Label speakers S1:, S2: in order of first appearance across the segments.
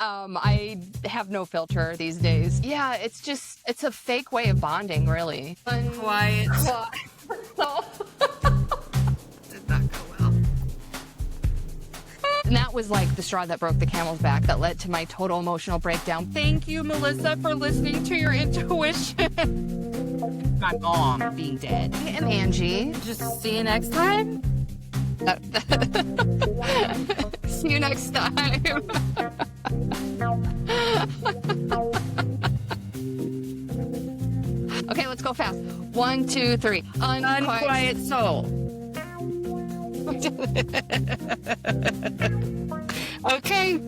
S1: I have no filter these days. Yeah, it's a fake way of bonding, really.
S2: Quiet.
S1: So,
S2: Did not go well.
S1: and that was like the straw that broke the camel's back that led to my total emotional breakdown. Thank you, Melissa, for listening to your intuition.
S2: My mom being dead.
S1: And Angie.
S2: Just see you next time.
S1: See you next time. Okay, let's go fast. 1, 2, 3.
S2: Unquiet soul.
S1: Okay.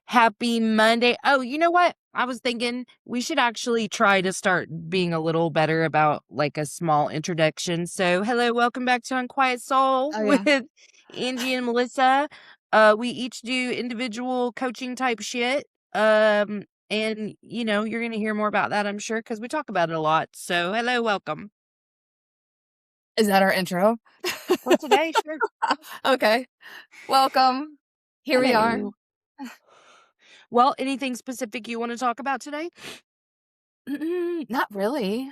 S2: Happy Monday. Oh, you know what? I was thinking we should actually try to start being a little better about like a small introduction. So, hello, welcome back to Unquiet Soul
S1: Oh, yeah.
S2: with Angie and Melissa. We each do individual coaching type shit. And you know, you're gonna hear more about that, I'm sure, because we talk about it a lot. So, hello, welcome.
S1: Is that our intro?
S2: For today, sure.
S1: Okay. Welcome. Here we are.
S2: Hello. Well, anything specific you want to talk about today?
S1: Not really.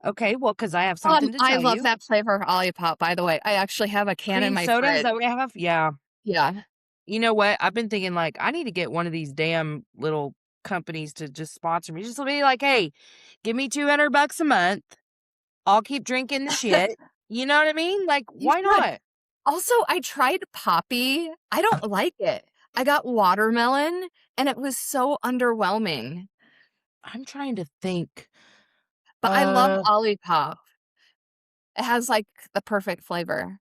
S2: Okay, well, because I have something to
S1: I
S2: tell
S1: love
S2: you.
S1: that flavor of Olipop, by the way. I actually have a can in
S2: Cream
S1: my
S2: soda, is
S1: fridge.
S2: that what we have? Yeah.
S1: Yeah.
S2: You know what? I've been thinking, like, I need to get one of these damn little companies to just sponsor me. Just be like, "Hey, give me $200 a month. I'll keep drinking the shit." You know what I mean? Like,
S1: You
S2: why
S1: should.
S2: not?
S1: Also, I tried Poppy. I don't like it. I got watermelon, and it was so underwhelming.
S2: I'm trying to think.
S1: But I love
S2: Uh,
S1: Olipop. It has, like, the perfect flavor.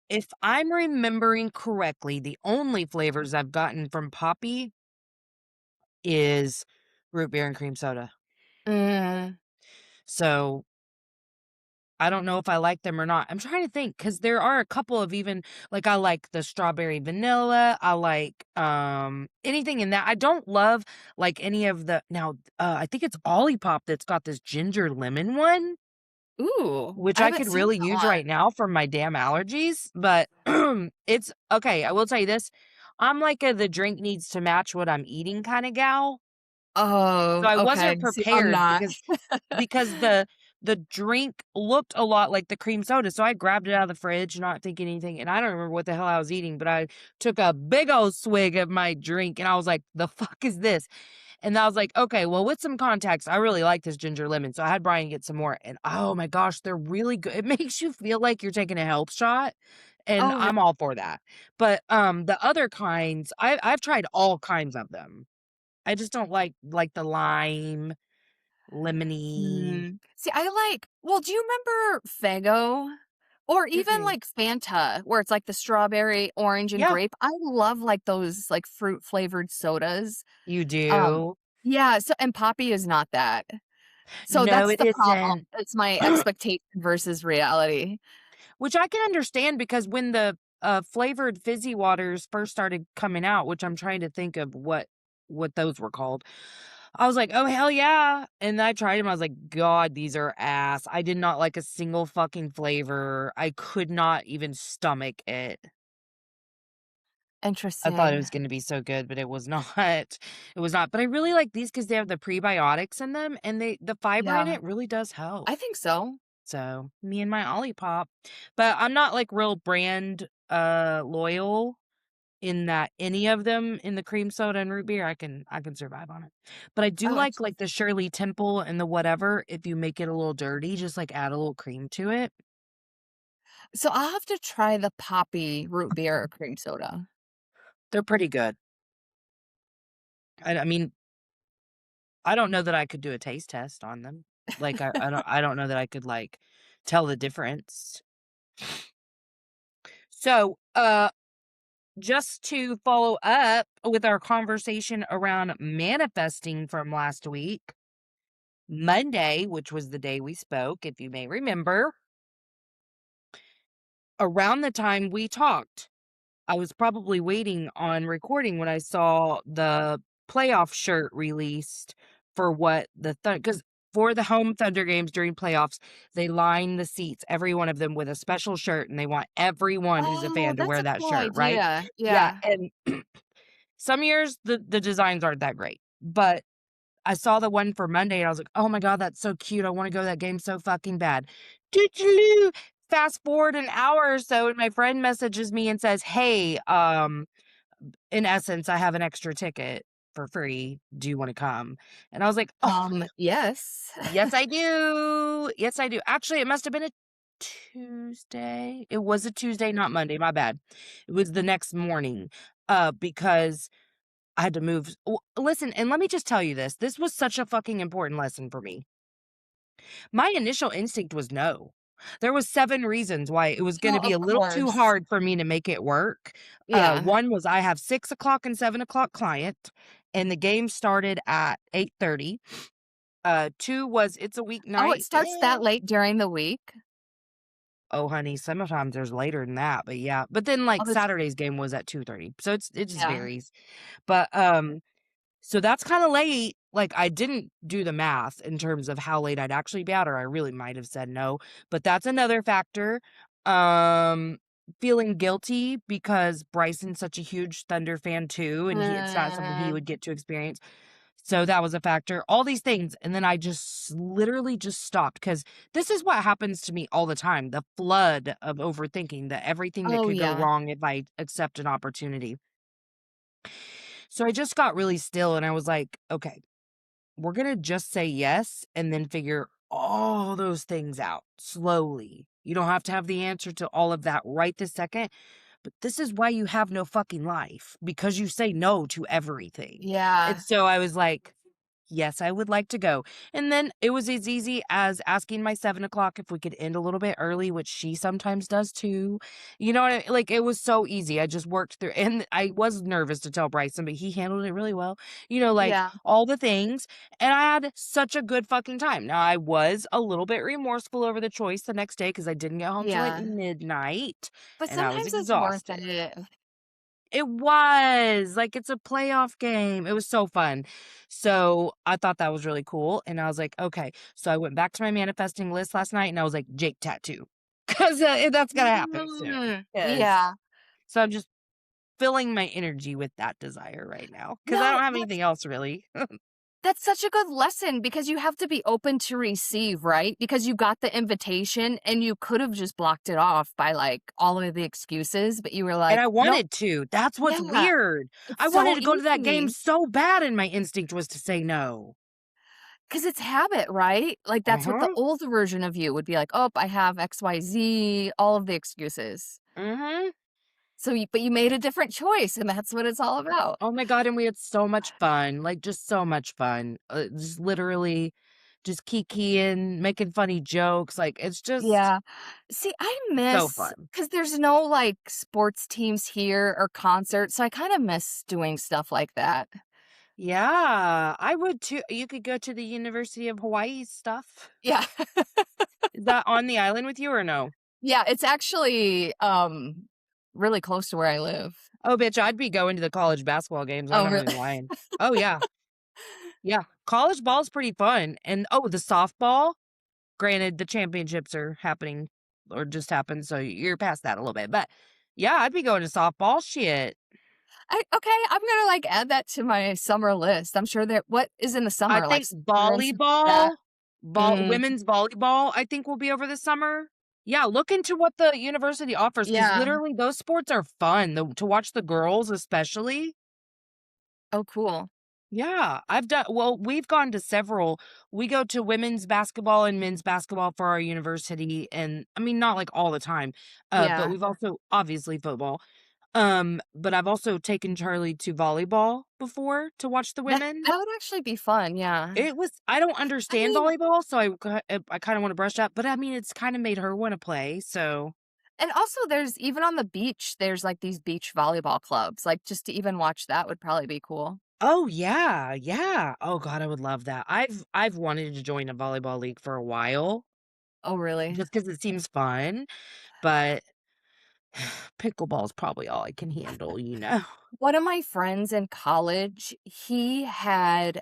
S2: if I'm remembering correctly, the only flavors I've gotten from Poppy is root beer and cream soda.
S1: Mm.
S2: So I don't know if I like them or not. I'm trying to think because there are a couple of even like I like the strawberry vanilla. I like anything in that. I don't love like any of the now I think it's Olipop that's got this ginger lemon one,
S1: Ooh,
S2: which
S1: I
S2: I
S1: haven't
S2: could
S1: seen
S2: really
S1: that
S2: use
S1: one.
S2: right now for my damn allergies. But it's okay. I will tell you this. I'm like a the drink needs to match what I'm eating kind of gal. So
S1: Oh,
S2: I
S1: okay.
S2: wasn't
S1: See, I'm
S2: prepared
S1: not.
S2: because the drink looked a lot like the cream soda, so I grabbed it out of the fridge, not thinking anything, and I don't remember what the hell I was eating, but I took a big old swig of my drink, and I was like, "The fuck is this?" And I was like, "Okay, well, with some context, I really like this ginger lemon," so I had Brian get some more, and oh my gosh, they're really good. It makes you feel like you're taking a health shot, and
S1: Oh,
S2: I'm all for that. But, the other kinds, I've tried all kinds of them. I just don't like the lime, lemony.
S1: See, I like well, do you remember Faygo? Or even,
S2: Mm-mm.
S1: like, Fanta, where it's, like, the strawberry, orange, and
S2: Yeah,
S1: grape. I love, like, those, like, fruit-flavored sodas.
S2: you
S1: Um
S2: do.
S1: yeah, so and Poppy is not that. So
S2: No,
S1: that's
S2: it
S1: the problem.
S2: isn't.
S1: It's my expectation versus reality.
S2: Which I can understand because when the, flavored fizzy waters first started coming out, which I'm trying to think of what those were called, I was like, "Oh, hell yeah," and I tried them, I was like, "God, these are ass." I did not like a single fucking flavor. I could not even stomach it. I thought it
S1: Interesting.
S2: was gonna be so good, but it was not. It was not, but I really like these because they have the prebiotics in them, and the fiber in
S1: Yeah,
S2: it really does help.
S1: I think so.
S2: So, me and my Olipop. But I'm not, like, real brand, loyal in that any of them in the cream soda and root beer, I can survive on it. But I do
S1: Oh,
S2: like, the Shirley Temple and the whatever, if you make it a little dirty, just, like, add a little cream to it.
S1: so I'll have to try the Poppy root beer or cream soda.
S2: They're pretty good. I mean, I don't know that I could do a taste test on them. Like, I don't know that I could, like, tell the difference. So, just to follow up with our conversation around manifesting from last week, Monday, which was the day we spoke, if you may remember, around the time we talked, I was probably waiting on recording when I saw the playoff shirt released for what the because for the home Thunder games during playoffs, they line the seats, every one of them with a special shirt, and they want everyone who's a
S1: Oh,
S2: fan to
S1: that's
S2: wear
S1: a
S2: that
S1: cool
S2: shirt, right?
S1: idea.
S2: Yeah,
S1: Yeah.
S2: and some years the designs aren't that great, but I saw the one for Monday and I was like, "Oh my god, that's so cute. I wanna go to that game so fucking bad." Doo-doo-doo. Fast forward an hour or so, and my friend messages me and says, "Hey, in essence, I have an extra ticket for free. Do you wanna come?" And I was like, "Oh,
S1: Yes.
S2: yes, I do. Yes, I do." Actually, it must have been a Tuesday. It was a Tuesday, not Monday, my bad. It was the next morning, because I had to move listen, and let me just tell you this, this was such a fucking important lesson for me. My initial instinct was no. There was 7 reasons why it was
S1: Oh,
S2: gonna be
S1: of
S2: a little too
S1: course.
S2: hard for me to make it work.
S1: Yeah.
S2: 1 was I have 6 o'clock and 7 o'clock client, and the game started at 8:30. 2 was it's a
S1: Oh, it
S2: weeknight.
S1: starts that late during the week?
S2: Oh, honey, sometimes there's later than that, but yeah. But then,
S1: Oh,
S2: like,
S1: that's
S2: Saturday's game was at 2:30, so it just
S1: yeah.
S2: varies. But, so that's kinda late, like, I didn't do the math in terms of how late I'd actually be out, or I really might have said no, but that's another factor. Feeling guilty because Bryson's such a huge Thunder fan too, and it's not something he
S1: Uh,
S2: would get to experience, so that was a factor, all these things, and then I just literally just stopped because this is what happens to me all the time, the flood of overthinking, the everything that
S1: oh,
S2: could go
S1: yeah.
S2: wrong if I accept an opportunity. So I just got really still and I was like, "Okay, we're gonna just say yes and then figure all those things out slowly. You don't have to have the answer to all of that right this second, but this is why you have no fucking life because you say no to everything." And
S1: Yeah.
S2: so I was like, yes, I would like to go. And then it was as easy as asking my 7 o'clock if we could end a little bit early, which she sometimes does too. You know what I like, it was so easy. I just worked through and I was nervous to tell Bryson, but he handled it really well. Like
S1: Yeah.
S2: all the things. And I had such a good fucking time. Now I was a little bit remorseful over the choice the next day because I didn't get home till like
S1: Yeah.
S2: midnight
S1: But
S2: and I was
S1: sometimes it's worth
S2: exhausted.
S1: it.
S2: It was, like, it's a playoff game. It was so fun. So, I thought that was really cool, and I was like, "Okay." So, I went back to my manifesting list last night, and I was like, "Jake tattoo," 'cause, that's gonna happen soon. Cause
S1: Yeah.
S2: so I'm just filling my energy with that desire right now, cause I
S1: No,
S2: don't have
S1: that's
S2: anything else really.
S1: that's such a good lesson because you have to be open to receive, right? Because you got the invitation and you could have just blocked it off by, like, all of the excuses, but you were
S2: And I
S1: like, "Nope."
S2: wanted to. That's what's
S1: Yeah.
S2: weird. I
S1: It's
S2: wanted
S1: so
S2: to go to that game
S1: easy
S2: so bad, and my instinct was to say no.
S1: because it's habit, right? Like, that's what the
S2: Uh-huh.
S1: old version of you would be like, "Oh, I have XYZ," all of the excuses.
S2: Mhm.
S1: So you but you made a different choice, and that's what it's all about.
S2: Oh my god, and we had so much fun, like, just so much fun. Just literally just kikiing, making funny jokes, like, it's just
S1: Yeah. See, I
S2: so
S1: miss
S2: fun.
S1: because there's no, like, sports teams here or concerts, so I kinda miss doing stuff like that.
S2: Yeah, I would too. You could go to the University of Hawaii stuff.
S1: Yeah.
S2: Is that on the island with you or no?
S1: Yeah, it's actually, really close to where I live.
S2: Oh, bitch, I'd be going to the college basketball games, I'm
S1: Oh,
S2: not
S1: really?
S2: even lying. Oh, yeah. Yeah, college ball's pretty fun, and, oh, the softball? Granted, the championships are happening or just happened, so you're past that a little bit, but, yeah, I'd be going to softball, shit.
S1: Okay, I'm gonna, like, add that to my summer list. I'm sure that what is in the
S2: I
S1: summer, like,
S2: think
S1: spring, that mm,
S2: women's volleyball, I think will be over the summer. Yeah, look into what the university offers because
S1: yeah.
S2: literally those sports are fun, to watch the girls especially.
S1: Oh, cool.
S2: Yeah, we've gone to several. We go to women's basketball and men's basketball for our university, and I mean, not like all the time, but
S1: Yeah.
S2: we've also obviously football. But I've also taken Charlie to volleyball before to watch the
S1: That
S2: women.
S1: that would actually be fun, yeah.
S2: I don't
S1: I
S2: understand
S1: mean
S2: volleyball, so I kinda wanna brush up, but I mean, it's kinda made her wanna play, so
S1: and also there's even on the beach, there's, like, these beach volleyball clubs, like, just to even watch that would probably be cool.
S2: Oh, yeah, yeah. Oh god, I would love that. I've wanted to join a volleyball league for a while
S1: Oh, really?
S2: just because it seems fun, but pickleball is probably all I can handle, you know?
S1: One of my friends in college, he had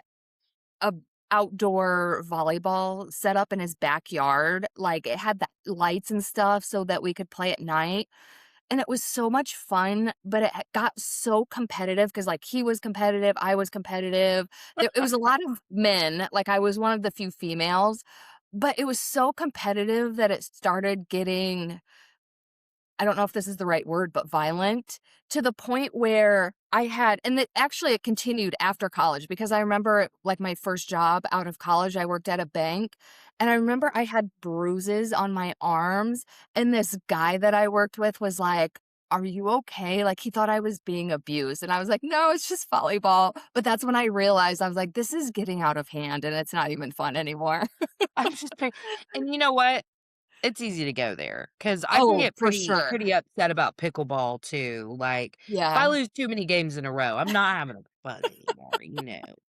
S1: a outdoor volleyball set up in his backyard, like, it had the lights and stuff so that we could play at night, and it was so much fun, but it got so competitive because, like, he was competitive, I was competitive. It was a lot of men, like, I was one of the few females, but it was so competitive that it started getting, I don't know if this is the right word, but violent, to the point where I had, and it actually it continued after college because I remember, like, my first job out of college, I worked at a bank, and I remember I had bruises on my arms, and this guy that I worked with was like, "Are you okay?" Like, he thought I was being abused, and I was like, "No, it's just volleyball." But that's when I realized, I was like, "This is getting out of hand, and it's not even fun anymore."
S2: I'm just pic and you know what? It's easy to go there because I can
S1: Oh,
S2: get
S1: for
S2: pretty
S1: sure.
S2: upset about pickleball too, like, if I
S1: Yeah.
S2: lose too many games in a row, I'm not having fun anymore,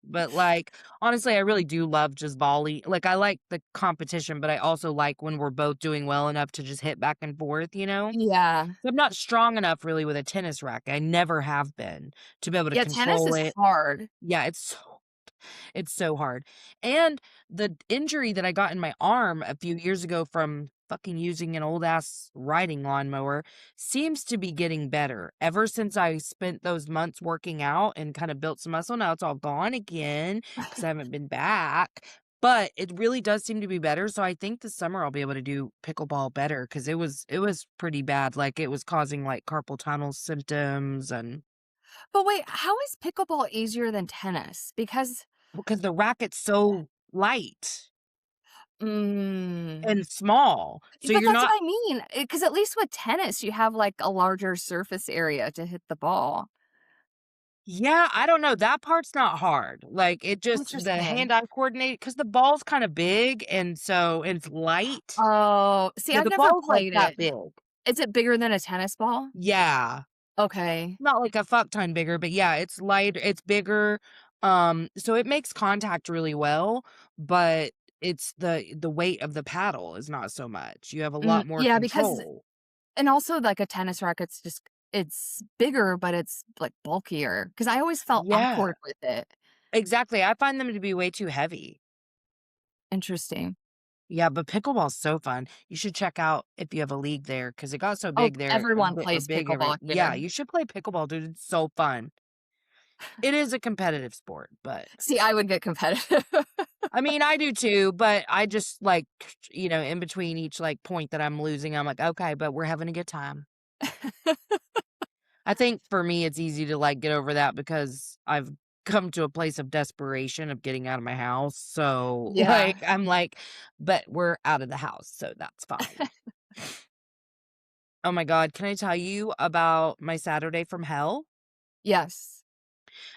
S2: but, like, honestly, I really do love just volley like, I like the competition, but I also like when we're both doing well enough to just hit back and forth, you know?
S1: Yeah.
S2: I'm not strong enough really with a tennis racket, I never have been, to be able to
S1: Yeah, tennis
S2: control
S1: is
S2: it.
S1: hard.
S2: Yeah, it's so hard. And the injury that I got in my arm a few years ago from fucking using an old ass riding lawnmower seems to be getting better. Ever since I spent those months working out and kind of built some muscle, now it's all gone again because I haven't been back. But it really does seem to be better. So I think this summer I'll be able to do pickleball better because it was pretty bad. Like it was causing like carpal tunnel symptoms and
S1: But wait, how is pickleball easier than tennis? Because
S2: because the racket's so light.
S1: mm,
S2: And small, so
S1: but
S2: you're
S1: that's what
S2: not.
S1: I mean, because at least with tennis, you have, like, a larger surface area to hit the ball.
S2: Yeah, I don't know, that part's not hard, like, it just the
S1: Interesting.
S2: hand-eye coordinate because the ball's kinda big, and so it's light.
S1: Oh, see,
S2: Yeah,
S1: I've
S2: the
S1: never
S2: ball's, like,
S1: played
S2: that
S1: it.
S2: big.
S1: Is it bigger than a tennis ball?
S2: Yeah.
S1: Okay.
S2: Not like a fuck ton bigger, but yeah, it's bigger, so it makes contact really well, but it's the weight of the paddle is not so much, you have a lot more
S1: Yeah, because
S2: control.
S1: and also, like, a tennis racket's just it's bigger, but it's, like, bulkier. Because I always felt
S2: Yeah,
S1: awkward with it.
S2: exactly, I find them to be way too heavy.
S1: Interesting.
S2: Yeah, but pickleball's so fun. You should check out if you have a league there because it got so
S1: Oh,
S2: big there,
S1: everyone
S2: a
S1: plays
S2: big every
S1: pickleball
S2: yeah,
S1: here.
S2: you should play pickleball, dude, it's so fun. It is a competitive sport, but
S1: See, I would get competitive.
S2: I mean, I do too, but I just, like, in between each, like, point that I'm losing, I'm like, "Okay, but we're having a good time." I think for me, it's easy to, like, get over that because I've come to a place of desperation of getting out of my house, so,
S1: Yeah.
S2: I'm like, "But we're out of the house, so that's fine." Oh my god, can I tell you about my Saturday from hell?
S1: Yes.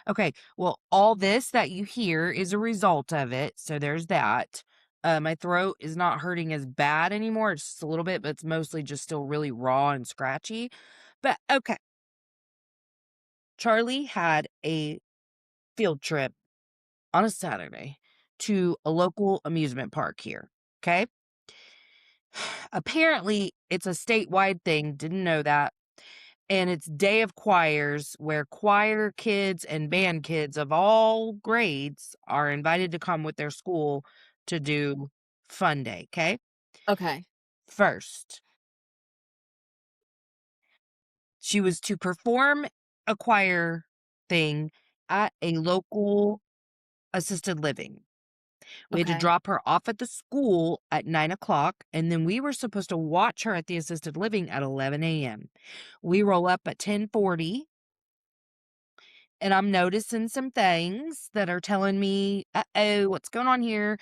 S2: Okay, well, all this that you hear is a result of it, so there's that. My throat is not hurting as bad anymore, it's just a little bit, but it's mostly just still really raw and scratchy. But okay, Charlie had a field trip on a Saturday to a local amusement park here, okay? Apparently, it's a statewide thing, didn't know that. And it's Day of Choirs where choir kids and band kids of all grades are invited to come with their school to do fun day, okay?
S1: Okay.
S2: First, she was to perform a choir thing at a local assisted living. We had to
S1: Okay.
S2: drop her off at the school at 9 o'clock, and then we were supposed to watch her at the assisted living at 11 a.m. We roll up at 10:40 and I'm noticing some things that are telling me, "Uh-oh, what's going on here?"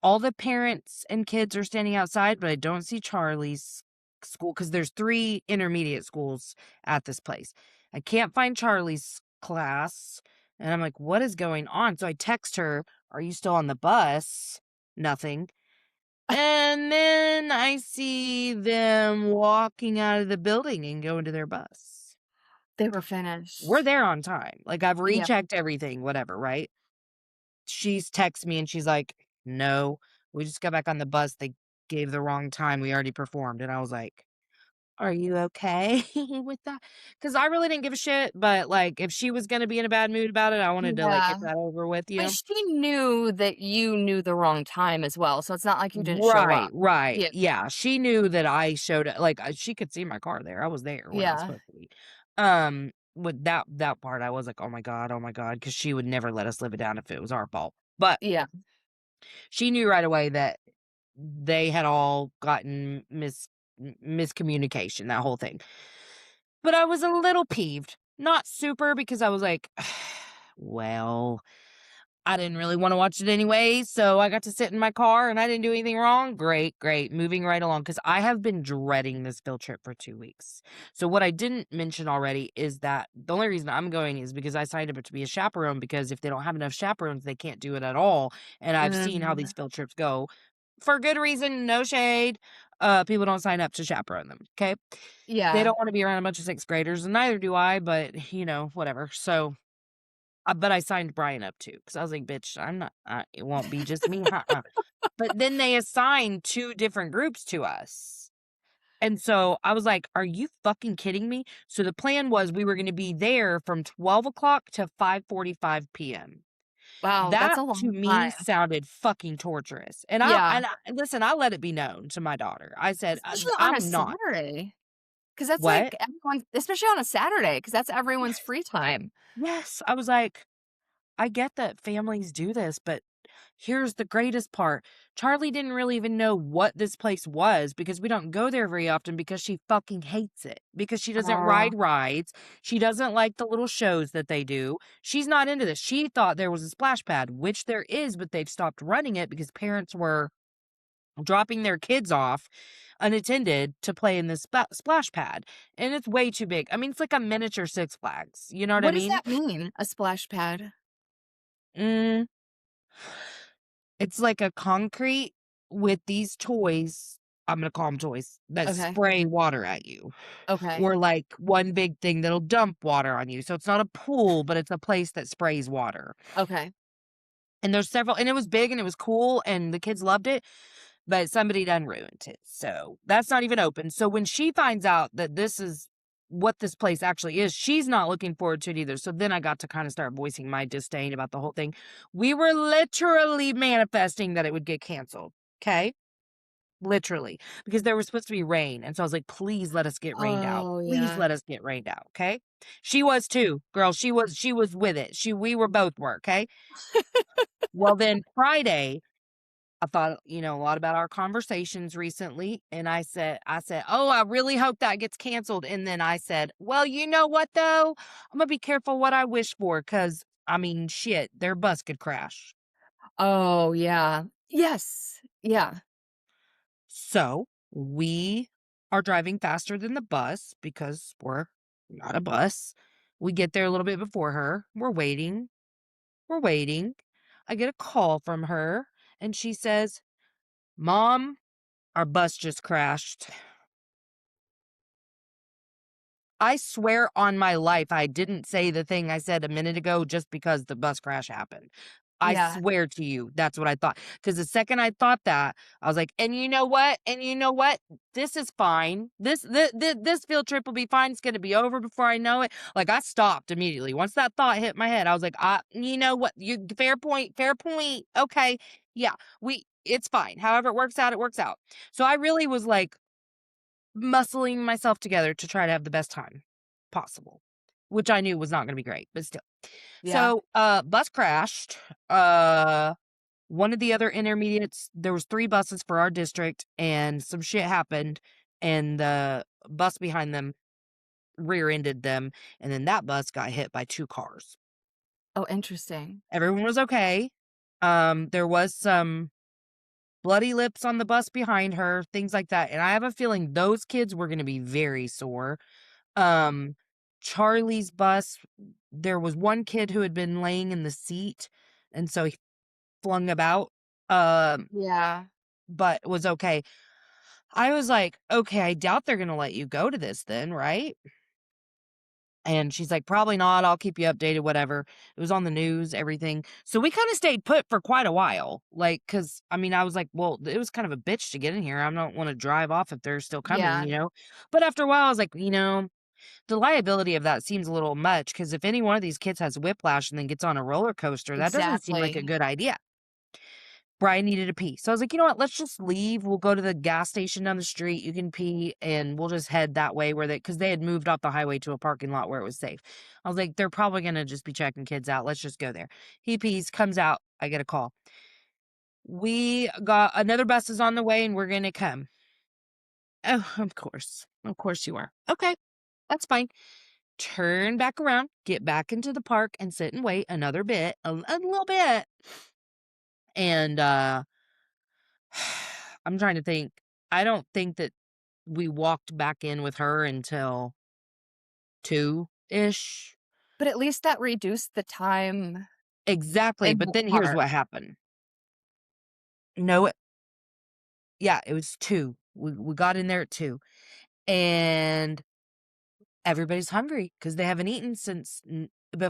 S2: All the parents and kids are standing outside, but I don't see Charlie's school because there's 3 intermediate schools at this place. I can't find Charlie's class, and I'm like, "What is going on?" So I text her, "Are you still on the bus?" Nothing. And then I see them walking out of the building and going to their bus.
S1: They were
S2: We're
S1: finished.
S2: there on time. Like, I've
S1: Yep.
S2: rechecked everything, whatever, right? She's texts me and she's like, "No, we just got back on the bus. They gave the wrong time. We already performed." And I was like, "Are you okay with that?" Because I really didn't give a shit, but, like, if she was gonna be in a bad mood about it, I wanted to, like, get
S1: Yeah.
S2: that over with, you
S1: But
S2: know?
S1: she knew that you knew the wrong time as well, so it's not like you didn't show
S2: Right,
S1: up.
S2: right,
S1: Yeah.
S2: yeah, she knew that I showed up like, she could see my car there, I was there when I was
S1: Yeah.
S2: supposed to be. With that part, I was like, oh my god," because she would never let us live it down if it was our fault. But
S1: Yeah.
S2: she knew right away that they had all gotten miscommunication, that whole thing. But I was a little peeved, not super because I was like, well, I didn't really wanna watch it anyway, so I got to sit in my car and I didn't do anything wrong. Great, great, moving right along because I have been dreading this field trip for 2 weeks. So what I didn't mention already is that the only reason I'm going is because I signed up to be a chaperone because if they don't have enough chaperones, they can't do it at all, and I've seen how
S1: Mhm.
S2: these field trips go. For good reason, no shade. People don't sign up to chaperone them, okay? They
S1: Yeah.
S2: don't wanna be around a bunch of 6th graders, and neither do I, but, whatever. So but I signed Brian up too, because I was like, "Bitch, I'm not it won't be just me, But then they assigned 2 different groups to us, and so I was like, "Are you fucking kidding me?" So the plan was we were gonna be there from 12 o'clock to 5:45 PM.
S1: Wow, that's
S2: That
S1: a
S2: to
S1: long
S2: me
S1: time.
S2: sounded fucking torturous, and
S1: Yeah.
S2: listen, I let it be known to my daughter. I said,
S1: Especially on a
S2: I'm not."
S1: Saturday, because that's
S2: "What?"
S1: like everyone especially on a Saturday, because that's everyone's
S2: Yes,
S1: free time.
S2: yes. I was like, "I get that families do this, but here's the greatest part. Charlie didn't really even know what this place was because we don't go there very often because she fucking hates it. Because she doesn't
S1: Oh,
S2: ride rides. She doesn't like the little shows that they do. She's not into this. She thought there was a splash pad, which there is, but they've stopped running it because parents were dropping their kids off unattended to play in this splash pad. And it's way too big. I mean, it's like a miniature Six Flags. You know what I
S1: what does
S2: mean?
S1: that mean, a splash pad?
S2: Mm, It's like a concrete with these toys, I'm gonna call them toys, that
S1: Okay,
S2: spray water at you,
S1: okay,
S2: or like one big thing that'll dump water on you, so it's not a pool, but it's a place that sprays water,
S1: okay.
S2: and there's several and it was big and it was cool and the kids loved it, but somebody done ruined it, so that's not even open, so when she finds out that this is what this place actually is, she's not looking forward to it either, so then I got to kinda start voicing my disdain about the whole thing. We were literally manifesting that it would get canceled, 'kay? Literally, because there was supposed to be rain, and so I was like, "Please let us get rained out.
S1: Oh,
S2: Please
S1: yeah.
S2: let us get rained out, okay?" She was too, girl, she was with it. We were both were, okay? Well, then Friday I thought, a lot about our conversations recently, and I said, "Oh, I really hope that gets canceled." And then I said, "Well, you know what though? I'm gonna be careful what I wish for, cause I mean, shit, their bus could crash."
S1: Oh, yeah. Yes. Yeah.
S2: So we are driving faster than the bus because we're not a bus. We get there a little bit before her. We're waiting. We're waiting. I get a call from her and she says, "Mom, our bus just crashed." I swear on my life I didn't say the thing I said a minute ago just because the bus crash happened. I
S1: Yeah.
S2: swear to you, that's what I thought. Because the second I thought that, I was like, "And you know what? And you know what? This is fine. This field trip will be fine. It's gonna be over before I know it." Like, I stopped immediately. Once that thought hit my head, I was like, you know what? You fair point, fair point. Okay. Yeah, it's fine. However it works out, it works out." So I really was like muscling myself together to try to have the best time possible, which I knew was not gonna be great, but still.
S1: Yeah.
S2: So, bus crashed. Uh, one of the other intermediates there was 3 buses for our district, and some shit happened, and the bus behind them rear-ended them, and then that bus got hit by 2 cars.
S1: Oh, interesting.
S2: Everyone was okay. There was some bloody lips on the bus behind her, things like that, and I have a feeling those kids were gonna be very sore. Um, Charlie's bus, there was one kid who had been laying in the seat, and so he flung about, um,
S1: Yeah.
S2: but was okay. I was like, "Okay, I doubt they're gonna let you go to this then, right?" And she's like, "Probably not, I'll keep you updated, whatever." It was on the news, everything. So we kinda stayed put for quite a while, like, cause I mean, I was like, "Well, it was kind of a bitch to get in here, I don't wanna drive off if they're still coming,"
S1: Yeah,
S2: you know? But after a while, I was like, the liability of that seems a little much. Because if any one of these kids has whiplash and then gets on a roller coaster, that doesn't seem like a
S1: exactly.
S2: good idea." Brian needed to pee. So I was like, "You know what? Let's just leave. We'll go to the gas station down the street. You can pee and we'll just head that way where because they had moved off the highway to a parking lot where it was safe." I was like, "They're probably going to just be checking kids out. Let's just go there." He pees, comes out. I get a call. "We got another bus is on the way and we're going to come." Oh, of course. Of course you are. Okay, that's fine. Turn back around, get back into the park and sit and wait another bit, a little bit. And I'm trying to think. I don't think that we walked back in with her until 2-ish.
S1: But at least that reduced the time
S2: Exactly,
S1: in
S2: but
S1: the
S2: then here's
S1: park.
S2: what happened. No, yeah, it was 2. We got in there at 2, and everybody's hungry because they haven't eaten since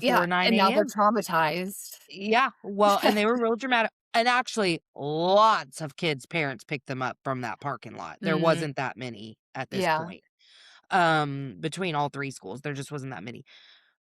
S1: Yeah,
S2: before
S1: and
S2: 9
S1: now they're
S2: AM.
S1: traumatized.
S2: Yeah, well, and they were real dramatic, and actually, lots of kids' parents picked them up from that parking lot. There
S1: Mm,
S2: wasn't that many at this
S1: yeah.
S2: point, between all 3 schools, there just wasn't that many.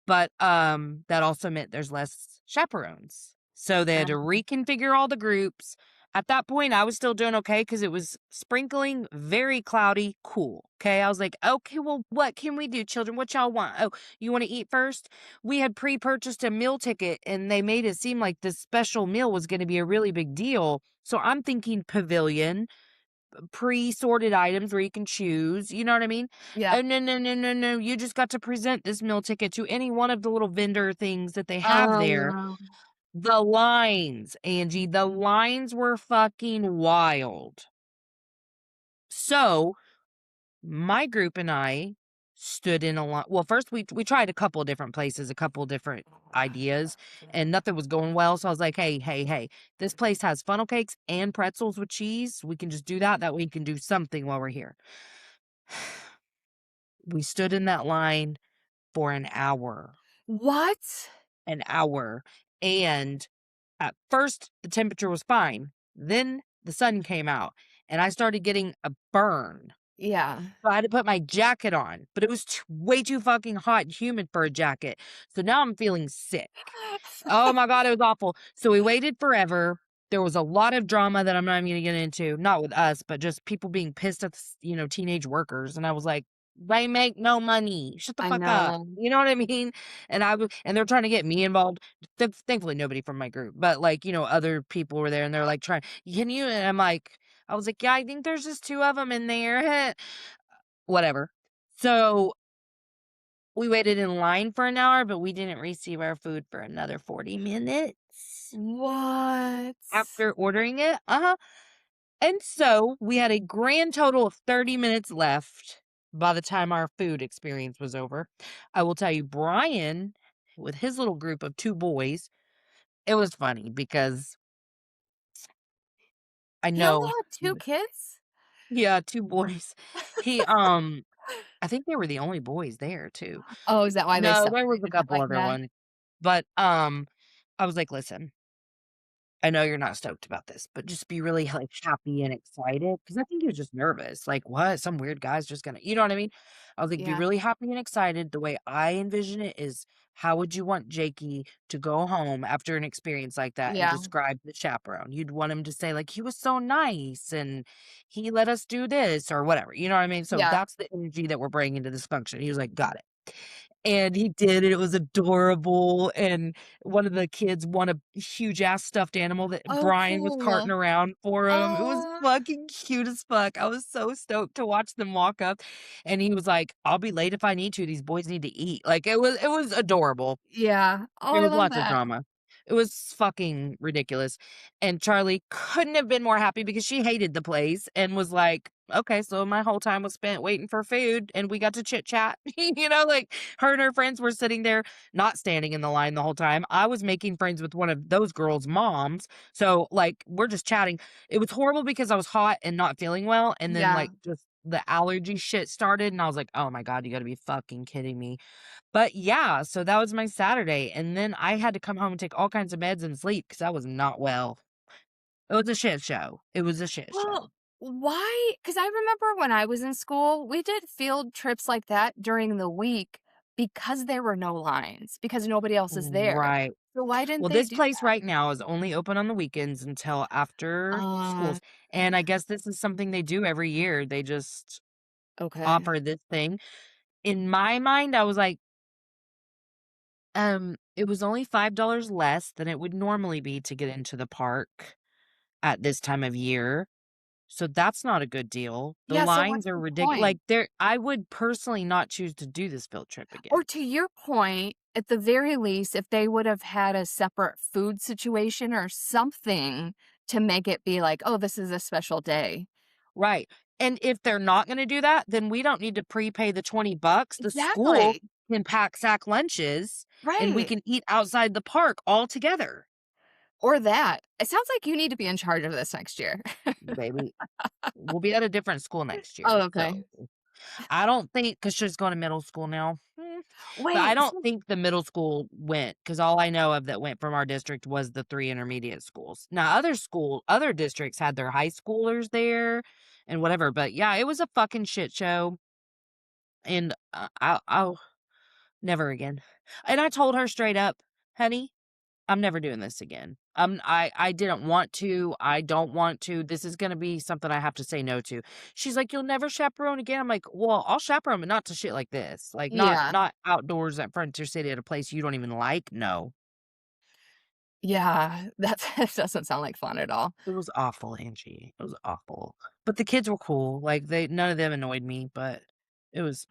S2: But, that also meant there's less chaperones. So they had to
S1: Um,
S2: reconfigure all the groups. At that point, I was still doing okay because it was sprinkling, very cloudy, cool. Okay. I was like, "Okay, well, what can we do, children? What y'all want? Oh, you want to eat first?" We had pre purchased a meal ticket and they made it seem like this special meal was going to be a really big deal. So I'm thinking pavilion, pre-sorted items where you can choose, you know what I mean?
S1: yeah.
S2: Oh, no, no, no, no, no, you just got to present this meal ticket to any one of the little vendor things that they have
S1: Oh,
S2: there.
S1: no.
S2: The lines, Angie, the lines were fucking wild. So, my group and I stood in a line. Well, first we tried a couple of different places, a couple of different ideas, and nothing was going well. So I was like, "Hey, hey, hey, this place has funnel cakes and pretzels with cheese. We can just do that. That way we can do something while we're here." We stood in that line for
S1: What?
S2: an hour, and at first, the temperature was fine. Then the sun came out, and I started getting a burn.
S1: Yeah.
S2: So I had to put my jacket on, but it was way too fucking hot and humid for a jacket. So now I'm feeling sick. Oh my god, it was awful. So we waited forever. There was a lot of drama that I'm not even gonna get into, not with us, but just people being pissed at teenage workers, and I was like, "They make no money. Shut the
S1: I
S2: fuck up."
S1: know.
S2: You know what I mean? And they're trying to get me involved. Thankfully, nobody from my group, but, like, other people were there, and they're like, trying, "Can you?" And I was like, "Yeah, I think there's just 2 of them in there." Whatever. So we waited in line for an hour, but we didn't receive our food for another 40 minutes
S1: What?
S2: after ordering it. Uh-huh. And so we had a grand total of 30 minutes left by the time our food experience was over. I will tell you, Brian, with his little group of 2 boys, it was funny because I
S1: He only
S2: know
S1: had 2 kids?
S2: yeah, 2 boys. He, I think they were the only boys there too.
S1: Oh, is that why they
S2: No, there was a
S1: separated it
S2: couple
S1: like
S2: other
S1: that?
S2: ones, but, I was like, "Listen, I know you're not stoked about this, but just be really, like, happy and excited," because I think he was just nervous, like, "What? Some weird guy's just gonna," you know what I mean? I was like, "Be
S1: Yeah.
S2: really happy and excited. The way I envision it is, how would you want Jakey to go home after an experience like that and
S1: Yeah.
S2: describe the chaperone? You'd want him to say, like, 'He was so nice, and he let us do this,' or whatever," you know what I mean? So
S1: Yeah.
S2: that's the energy that we're bringing to this function. He was like, "Got it." And he did, and it was adorable, and one of the kids won a huge ass stuffed animal that
S1: Oh,
S2: Brian was carting
S1: cool.
S2: around for him. It was
S1: Oh.
S2: fucking cute as fuck. I was so stoked to watch them walk up, and he was like, "I'll be late if I need to. These boys need to eat." Like, it was adorable.
S1: Yeah. Oh,
S2: There
S1: I
S2: was
S1: love
S2: lots of
S1: that.
S2: drama. It was fucking ridiculous, and Charlie couldn't have been more happy because she hated the place and was like, "Okay, so my whole time was spent waiting for food, and we got to chit chat." Like, her and her friends were sitting there, not standing in the line the whole time. I was making friends with one of those girls' moms, so, like, we're just chatting. It was horrible because I was hot and not feeling well, and then,
S1: Yeah.
S2: like, just the allergy shit started, and I was like, "Oh my god, you gotta be fucking kidding me." But yeah, so that was my Saturday, and then I had to come home and take all kinds of meds and sleep because I was not well. It was a shit show. It was a shit
S1: Well,
S2: show.
S1: why? Because I remember when I was in school, we did field trips like that during the week because there were no lines, because nobody else is there.
S2: Right.
S1: So why didn't
S2: Well,
S1: they
S2: this
S1: do
S2: place
S1: that?
S2: right now is only open on the weekends until after schools, and I guess this is something they do every year. They just
S1: Okay.
S2: offer this thing. In my mind, I was like, it was only $5 less than it would normally be to get into the park at this time of year, so that's not a good deal. The
S1: Yeah, so
S2: lines
S1: what's
S2: are
S1: the
S2: ridiculous.
S1: point?
S2: Like, there I would personally not choose to do this field trip
S1: Or
S2: again.
S1: to your point, at the very least, if they would have had a separate food situation or something to make it be like, "Oh, this is a special day."
S2: Right, and if they're not gonna do that, then we don't need to prepay the $20. The school
S1: Exactly.
S2: can pack sack lunches, and we
S1: Right.
S2: can eat outside the park all together.
S1: Or that. It sounds like you need to be in charge of this next year.
S2: Baby, we'll be at a different school next
S1: Oh,
S2: year,
S1: okay.
S2: so I don't think because she's going to middle school now. But I
S1: Wait,
S2: don't
S1: so
S2: think the middle school went because all I know of that went from our district was the 3 intermediate schools. Now other districts had their high schoolers there and whatever, but yeah, it was a fucking shit show, and, I'll never again. And I told her straight up, "Honey, I'm never doing this again. I didn't want to. I don't want to. This is gonna be something I have to say no to." She's like, "You'll never chaperone again." I'm like, "Well, I'll chaperone, but not to shit like this. Like,
S1: yeah.
S2: not outdoors at Frontier City at a place you don't even like. No."
S1: Yeah, that doesn't sound like fun at all.
S2: It was awful, Angie. It was awful. But the kids were cool. Like, they none of them annoyed me, but it was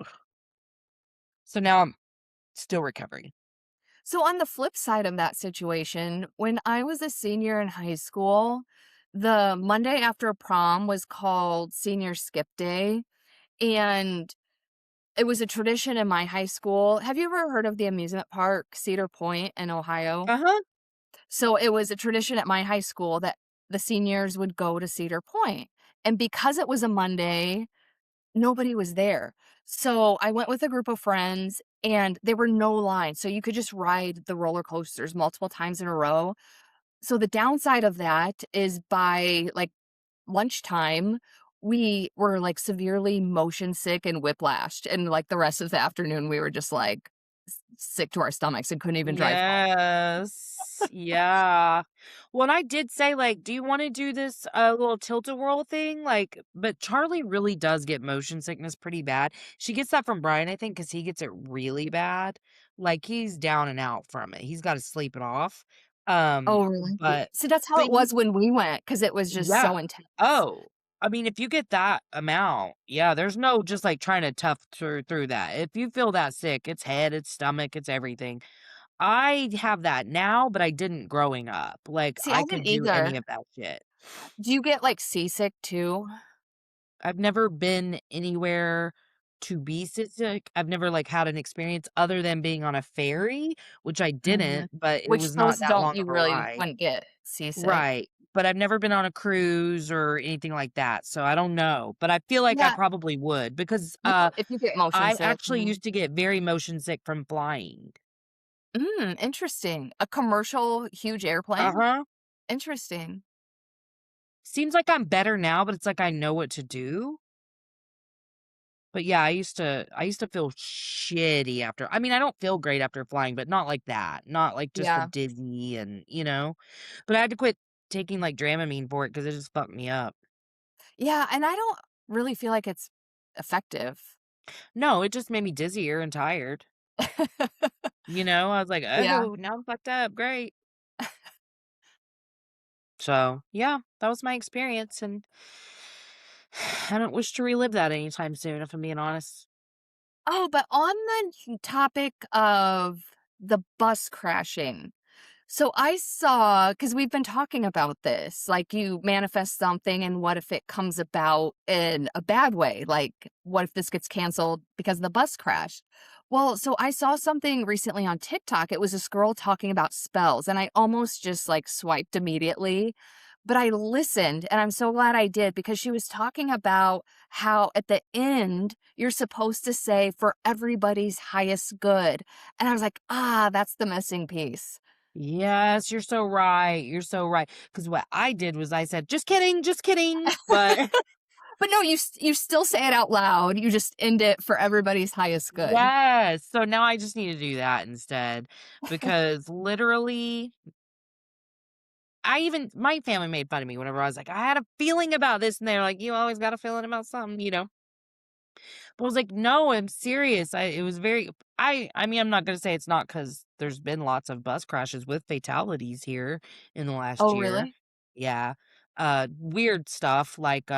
S2: so now I'm still recovering.
S1: So on the flip side of that situation, when I was a senior in high school, the Monday after prom was called senior skip day, and it was a tradition in my high school. Have you ever heard of the amusement park Cedar Point in Ohio?
S2: Uh-huh.
S1: So it was a tradition at my high school that the seniors would go to Cedar Point. And because it was a Monday, nobody was there. So I went with a group of friends and there were no lines. So you could just ride the roller coasters multiple times in a row. So the downside of that is by like lunchtime, we were like severely motion sick and whiplashed. And like the rest of the afternoon, we were just like sick to our stomachs and couldn't even drive home.
S2: Yes. Yeah. Well, and I did say, like, "Do you wanna do this, little tilt-a-whirl thing?" Like, but Charlie really does get motion sickness pretty bad. She gets that from Brian, I think, because he gets it really bad. Like, he's down and out from it. He's gotta sleep it off.
S1: Oh, really?
S2: But
S1: See, that's how
S2: but
S1: it
S2: he
S1: was when we went because it was just
S2: yeah.
S1: so intense.
S2: Oh, I mean, if you get that amount, yeah, there's no just, like, trying to tough through that. If you feel that sick, it's head, it's stomach, it's everything. I have that now, but I didn't growing up. Like,
S1: See, I
S2: I
S1: didn't
S2: could do any
S1: either.
S2: of that shit.
S1: Do you get, like, seasick too?
S2: I've never been anywhere to be sick. I've never, like, had an experience other than being on a ferry, which I
S1: Mhm.
S2: didn't, but it
S1: Which
S2: was not
S1: those
S2: that
S1: don't
S2: long
S1: you
S2: of a
S1: really
S2: ride.
S1: wouldn't get seasick.
S2: Right, but I've never been on a cruise or anything like that, so I don't know, but I feel like I
S1: Yeah,
S2: probably would because,
S1: if you get motion
S2: I
S1: sick,
S2: actually
S1: mhm.
S2: used to get very motion sick from flying.
S1: Interesting. A commercial huge airplane?
S2: Uh-huh.
S1: Interesting.
S2: Seems like I'm better now, but it's like I know what to do. But yeah, I used to feel shitty after I mean, I don't feel great after flying, but not like that. Not like just the
S1: Yeah.
S2: dizzy and. But I had to quit taking, like, Dramamine for it because it just fucked me up.
S1: Yeah, and I don't really feel like it's effective.
S2: No, it just made me dizzier and tired. I was like,
S1: Yeah.
S2: "Oh, now I'm fucked up, great." So, yeah, that was my experience, and I don't wish to relive that anytime soon, if I'm being honest.
S1: Oh, but on the topic of the bus crashing, so I saw because we've been talking about this, like you manifest something, and what if it comes about in a bad way? Like, what if this gets canceled because of the bus crash? Well, so I saw something recently on TikTok. It was this girl talking about spells, and I almost just like swiped immediately. but I listened, and I'm so glad I did because she was talking about how at the end, you're supposed to say, "For everybody's highest good," and I was like, "Ah, that's the missing piece."
S2: Yes, you're so right, you're so right. Because what I did was I said, just kidding," but
S1: But no, you still say it out loud, you just end it for everybody's highest good.
S2: yes, so now I just need to do that instead because literally I even my family made fun of me whenever I was like, "I had a feeling about this," and they're like, "You always got a feeling about something," you know? But I was like, "No, I'm serious." It was very I mean, I'm not gonna say it's not because 'cause there's been lots of bus crashes with fatalities here in the last
S1: Oh,
S2: year.
S1: really?
S2: Yeah. Weird stuff like,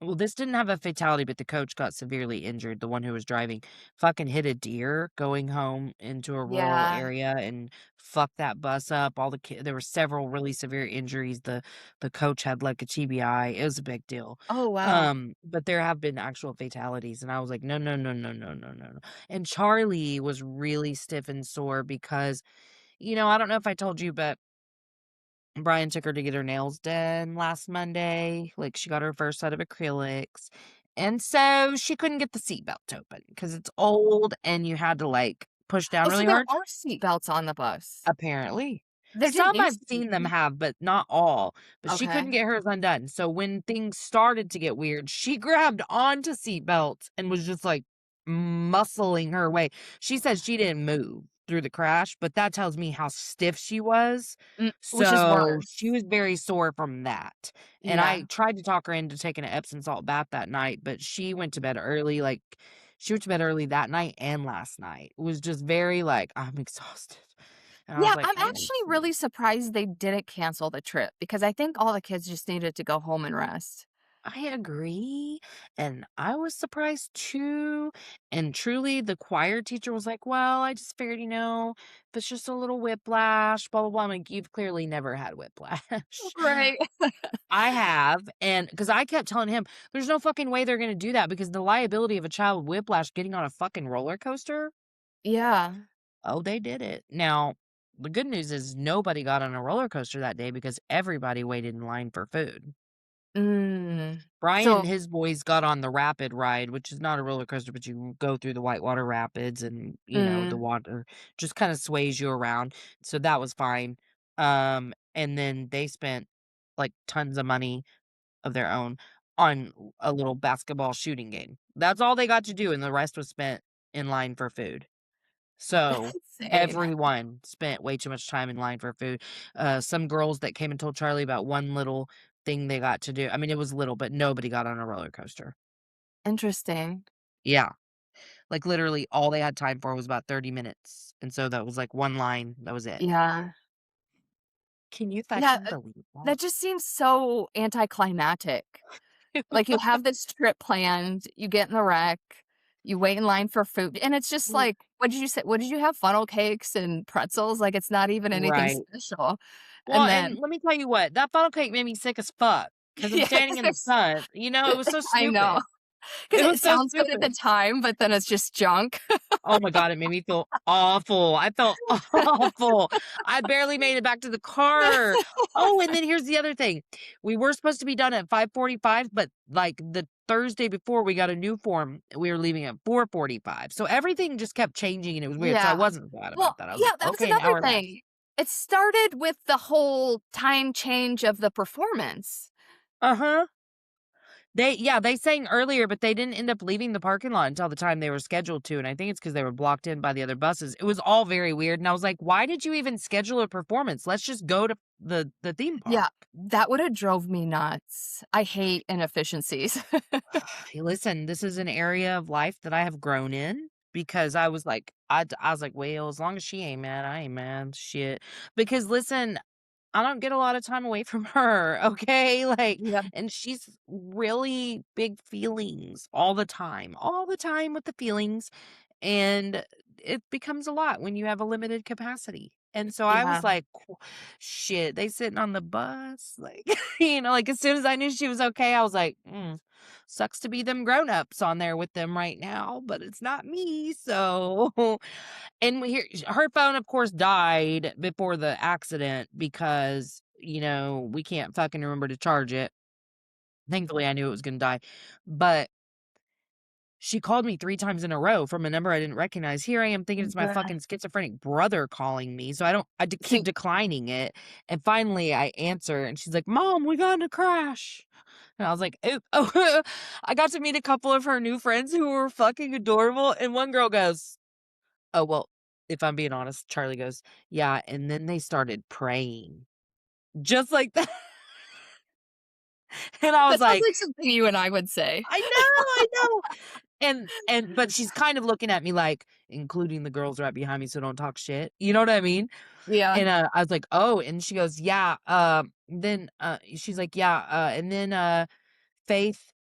S2: well, this didn't have a fatality, but the coach got severely injured. The one who was driving fucking hit a deer going home into a rural
S1: Yeah.
S2: area and fucked that bus up. All the there were several really severe injuries. The coach had like a TBI. It was a big deal.
S1: Oh, wow.
S2: But there have been actual fatalities, and I was like, no, no, no, no, no, no, no, no. And Charlie was really stiff and sore because, I don't know if I told you, but Brian took her to get her nails done last Monday, like, she got her first set of acrylics, and so she couldn't get the seat belt open because it's old and you had to, like, push down
S1: Oh, so
S2: really
S1: there
S2: hard.
S1: are seat belts on the bus.
S2: Apparently.
S1: There didn't
S2: Some I've
S1: used to
S2: seen them
S1: be.
S2: have, but not all, but she couldn't
S1: Okay.
S2: get hers undone, so when things started to get weird, she grabbed onto seat belts and was just, like, muscling her way. She said she didn't move through the crash, but that tells me how stiff she was,
S1: Which is
S2: so she
S1: worse.
S2: was very sore from that, and I
S1: Yeah.
S2: tried to talk her into taking an Epsom salt bath that night, but she went to bed early, like, she went to bed early that night and last night. It was just very, like, "I'm exhausted." And I was
S1: Yeah,
S2: like,
S1: I'm
S2: "I am
S1: actually
S2: too."
S1: really surprised they didn't cancel the trip because I think all the kids just needed to go home and rest.
S2: I agree, and I was surprised too, and truly, the choir teacher was like, "Well, I just figured, if it's just a little whiplash, blah, blah, blah." I'm like, "You've clearly never had whiplash."
S1: Right.
S2: I have, and because I kept telling him, "There's no fucking way they're gonna do that because the liability of a child with whiplash getting on a fucking roller coaster."
S1: Yeah.
S2: Oh, they did it. Now, the good news is nobody got on a roller coaster that day because everybody waited in line for food.
S1: Mm.
S2: Brian and
S1: So
S2: his boys got on the rapid ride, which is not a roller coaster, but you go through the whitewater rapids and, the
S1: mm,
S2: water just kinda sways you around, so that was fine. And then they spent, like, tons of money of their own on a little basketball shooting game. That's all they got to do, and the rest was spent in line for food.
S1: that's
S2: So,
S1: insane.
S2: everyone spent way too much time in line for food. Some girls that came and told Charlie about one little thing they got to do. I mean, it was little, but nobody got on a roller coaster.
S1: Interesting.
S2: Yeah. Like, literally, all they had time for was about 30 minutes, and so that was, like, one line, that was it.
S1: Yeah.
S2: Can you
S1: Yeah,
S2: fucking believe that?
S1: that just seems so anticlimactic. Like, you have this trip planned, you get in the wreck, you wait in line for food, and it's just like, what did you say? What did you have? Funnel cakes and pretzels? Like, it's not even anything
S2: Right.
S1: special.
S2: Well,
S1: And
S2: and
S1: then
S2: let me tell you what, that funnel cake made me sick as fuck because 'cause I'm
S1: yeah,
S2: standing
S1: 'cause
S2: in the
S1: there's
S2: front, it was so
S1: I know,
S2: stupid.
S1: 'cause
S2: It
S1: it
S2: was so
S1: sounds good at the
S2: stupid.
S1: time, but then it's just junk.
S2: Oh my god, it made me feel awful. I felt awful. I barely made it back to the car. Oh, and then here's the other thing. We were supposed to be done at 5:45, but, like, the Thursday before we got a new form, we were leaving at 4:45. So everything just kept changing, and it was weird, so I
S1: Yeah.
S2: wasn't glad
S1: Well,
S2: about that. I was
S1: yeah,
S2: like,
S1: that was
S2: "Okay, an
S1: another
S2: hour less."
S1: thing. It started with the whole time change of the performance.
S2: Uh-huh. They sang earlier, but they didn't end up leaving the parking lot until the time they were scheduled to, and I think it's because they were blocked in by the other buses. It was all very weird, and I was like, "Why did you even schedule a performance? Let's just go to the theme
S1: Yeah,
S2: park."
S1: that woulda drove me nuts. I hate inefficiencies.
S2: Hey, listen, this is an area of life that I have grown in because I was like, "Well, as long as she ain't mad, I ain't mad, shit." Because listen, I don't get a lot of time away from her, okay? Like,
S1: Yeah.
S2: and she's really big feelings all the time with the feelings. And it becomes a lot when you have a limited capacity. And so I
S1: Yeah,
S2: was like, Shit, they sitting on the bus." Like, like as soon as I knew she was okay, I was like, sucks to be them grown-ups on there with them right now, but it's not me. So, and her phone, of course, died before the accident because we can't fucking remember to charge it." Thankfully, I knew it was gonna die, but she called me 3 times in a row from a number I didn't recognize. Here I am thinking it's my
S1: Bruh.
S2: fucking schizophrenic brother calling me, so keep
S1: See,
S2: declining it, and finally I answer, and she's like, "Mom, we got in a crash." And I was like, "Oop." Oh, I got to meet a couple of her new friends who were fucking adorable, and one girl goes, "Oh, well," if I'm being honest, Charlie goes, "Yeah, and then they started praying." Just like that, and I was
S1: that sounds
S2: like,
S1: like something you and I would say.
S2: I know." And but she's kind of looking at me like, including the girls right behind me, so don't talk shit. You know what I mean?
S1: Yeah.
S2: And, I was like, "Oh," and she goes, "Yeah, then, she's like, "Yeah, and then, Faith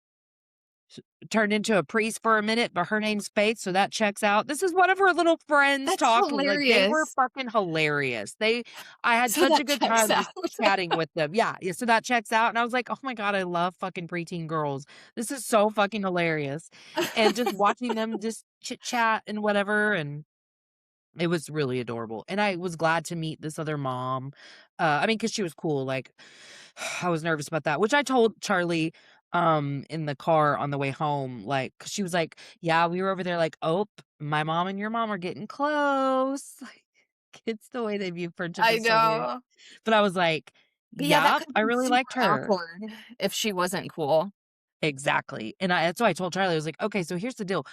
S2: turned into a priest for a minute, but her name's Faith, so that checks out." This is one of her little friends
S1: That's
S2: talking, like, they were
S1: hilarious.
S2: fucking hilarious. I had
S1: So
S2: such a
S1: that
S2: good
S1: checks
S2: time
S1: out.
S2: just chatting with them. Yeah, yeah, so that checks out, and I was like, "Oh my god, I love fucking preteen girls. This is so fucking hilarious." And just watching them just chit chat and whatever, and it was really adorable, and I was glad to meet this other mom. I mean, because she was cool, like, I was nervous about that, which I told Charlie, in the car on the way home, like 'cause she was like, "Yeah, we were over there like, oh, my mom and your mom are getting close." Like, kids, the way they view friendship
S1: I
S2: is so weird.
S1: know.
S2: But I was like,
S1: But yeah, that
S2: "Yep,
S1: could have
S2: I
S1: been
S2: really liked
S1: super
S2: her."
S1: awkward if she wasn't cool.
S2: Exactly, and that's why I told Charlie, I was like, "Okay, so here's the deal.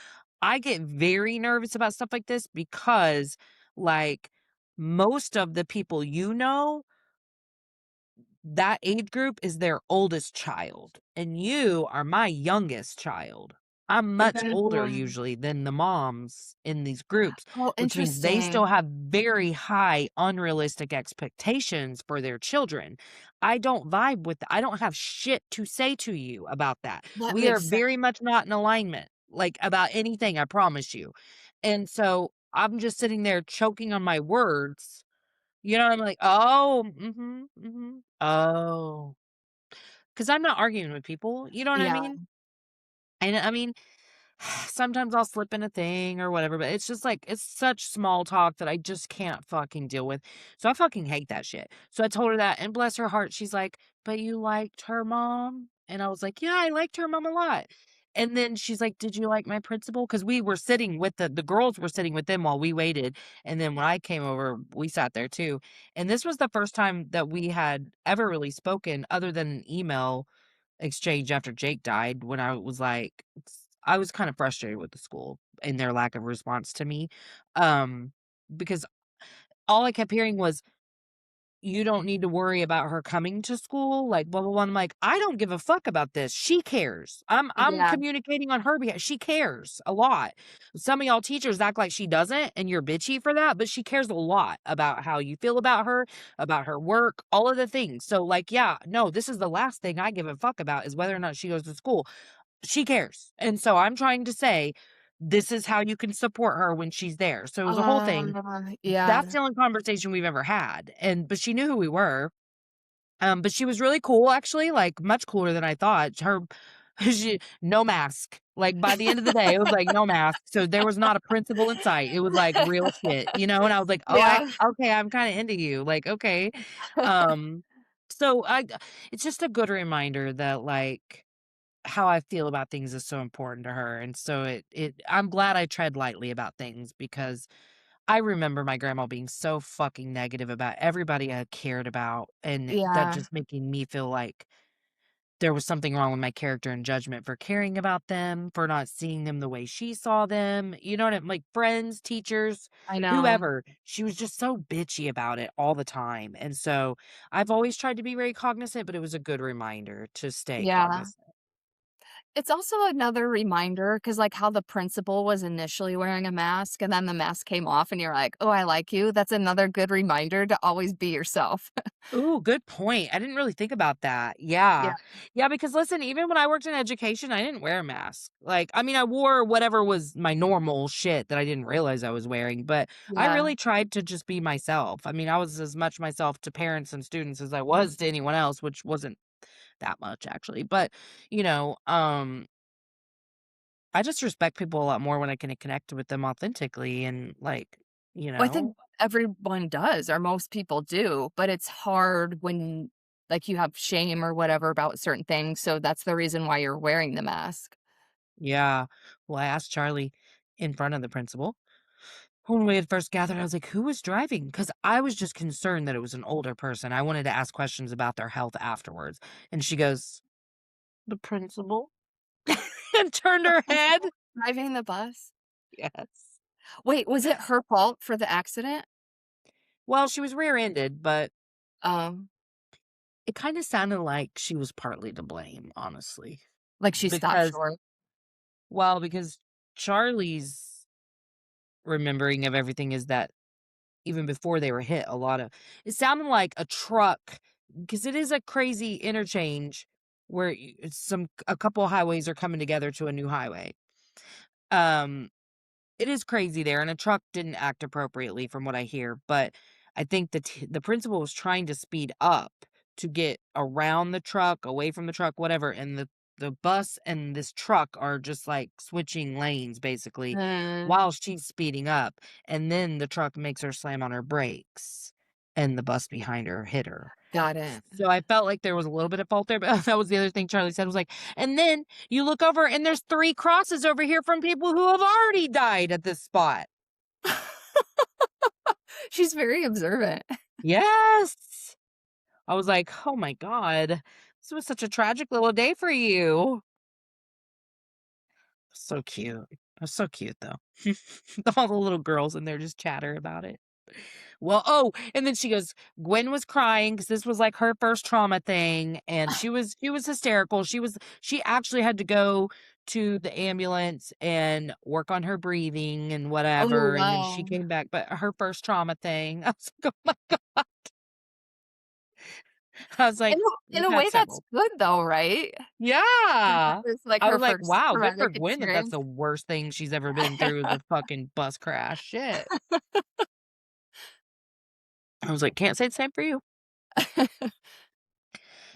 S2: I get very nervous about stuff like this because, like, most of the people that age group is their oldest child, and you are my youngest child. I'm much older
S1: Oh,
S2: usually than the moms in these groups,
S1: oh,
S2: which means they still
S1: interesting.
S2: have very high unrealistic expectations for their children. I don't vibe with I don't have shit to say to you about that.
S1: That
S2: We are
S1: makes sense.
S2: very much not in alignment, like, about anything, I promise you. And so, I'm just sitting there choking on my words, I'm like, "Oh, mhm, mhm, oh, because 'cause I'm not arguing with people, you know what I
S1: Yeah,
S2: mean? And I mean, sometimes I'll slip in a thing or whatever, but it's just like it's such small talk that I just can't fucking deal with. So I fucking hate that shit. So I told her that, and bless her heart, she's like, "But you liked her mom?" And I was like, "Yeah, I liked her mom a lot." And then she's like, "Did you like my principal?" Because we were sitting with the girls were sitting with them while we waited. And then when I came over, we sat there too. And this was the first time that we had ever really spoken other than an email exchange after Jake died when I was kind of frustrated with the school and their lack of response to me, because all I kept hearing was, "You don't need to worry about her coming to school," like, blah, blah, blah. I'm like, "I don't give a fuck about this. She cares. I'm
S1: yeah,
S2: communicating on her behalf. She cares a lot. Some of y'all teachers act like she doesn't, and you're bitchy for that, but she cares a lot about how you feel about her work, all of the things. So, like, yeah, no, this is the last thing I give a fuck about is whether or not she goes to school. She cares. And so I'm trying to say, this is how you can support her when she's there." So it was a whole thing. That's
S1: yeah,
S2: the only conversation we've ever had, but she knew who we were, but she was really cool, actually, like, much cooler than I thought. No mask. Like, by the end of the day, it was like, no mask, so there was not a principal in sight. It was, like, real shit, and I was like, "Oh,
S1: yeah.
S2: okay, I'm kinda into you, like, okay." Um, so it's just a good reminder that, like, how I feel about things is so important to her, and so I'm glad I tread lightly about things because I remember my grandma being so fucking negative about everybody I cared about, and that
S1: Yeah,
S2: just making me feel like there was something wrong with my character and judgment for caring about them, for not seeing them the way she saw them, you know what I mean? Like, friends, teachers,
S1: I know.
S2: whoever. She was just so bitchy about it all the time, and so I've always tried to be very cognizant, but it was a good reminder to stay
S1: Yeah.
S2: cognizant.
S1: It's also another reminder because, like, how the principal was initially wearing a mask and then the mask came off and you're like, "Oh, I like you." That's another good reminder to always be yourself.
S2: Ooh, good point. I didn't really think about that.
S1: Yeah,
S2: Yeah. Yeah, because listen, even when I worked in education, I didn't wear a mask. Like, I mean, I wore whatever was my normal shit that I didn't realize I was wearing, but I
S1: yeah,
S2: really tried to just be myself. I mean, I was as much myself to parents and students as I was to anyone else, which wasn't that much actually. But, you know, um, I just respect people a lot more when I can connect with them authentically and like, you
S1: well, I think
S2: know,
S1: everyone does, or most people do, but it's hard when like you have shame or whatever about certain things, so that's the reason why you're wearing the mask.
S2: Yeah. Well, I asked Charlie in front of the principal when we had first gathered, I was like, "Who was driving?" Because I was just concerned that it was an older person. I wanted to ask questions about their health afterwards. And she goes, "The principal?" and turned her head.
S1: Driving the bus?
S2: Yes.
S1: Wait, was it her fault for the accident?
S2: Well, she was rear-ended, but
S1: Um,
S2: it kinda sounded like she was partly to blame, honestly.
S1: like she stopped
S2: Because
S1: short?
S2: because Charlie's remembering of everything is that even before they were hit, a lot of it sounded like a truck, because it is a crazy interchange where a couple highways are coming together to a new highway. Um, it is crazy there, and a truck didn't act appropriately from what I hear, but I think the principal was trying to speed up to get around the truck, away from the truck, whatever, and the bus and this truck are just, like, switching lanes, basically,
S1: Mm,
S2: while she's speeding up, and then the truck makes her slam on her brakes, and the bus behind her hit her.
S1: got it.
S2: So I felt like there was a little bit of fault there, but that was the other thing Charlie said was like, "And then you look over and there's 3 crosses over here from people who have already died at this spot."
S1: She's very observant.
S2: Yes. I was like, "Oh my god. This was such a tragic little day for you." So cute. It was so cute though. All the little girls in there just chatter about it. Well, oh, and then she goes, Gwen was crying because this was like her first trauma thing, and she was hysterical. She actually had to go to the ambulance and work on her breathing and
S1: Oh,
S2: whatever, and then she
S1: wow.
S2: came back. But her first trauma thing, I was like, oh my god. I was like,
S1: In
S2: we've
S1: a
S2: had
S1: way, that's
S2: several.
S1: good though, right? That
S2: Yeah.
S1: was, like,
S2: I
S1: her
S2: was like,
S1: first
S2: wow, good for
S1: traumatic
S2: Gwen that that's
S1: experience.
S2: the worst thing she's ever been through is a fucking bus crash. Shit. I was like, can't say the same for you.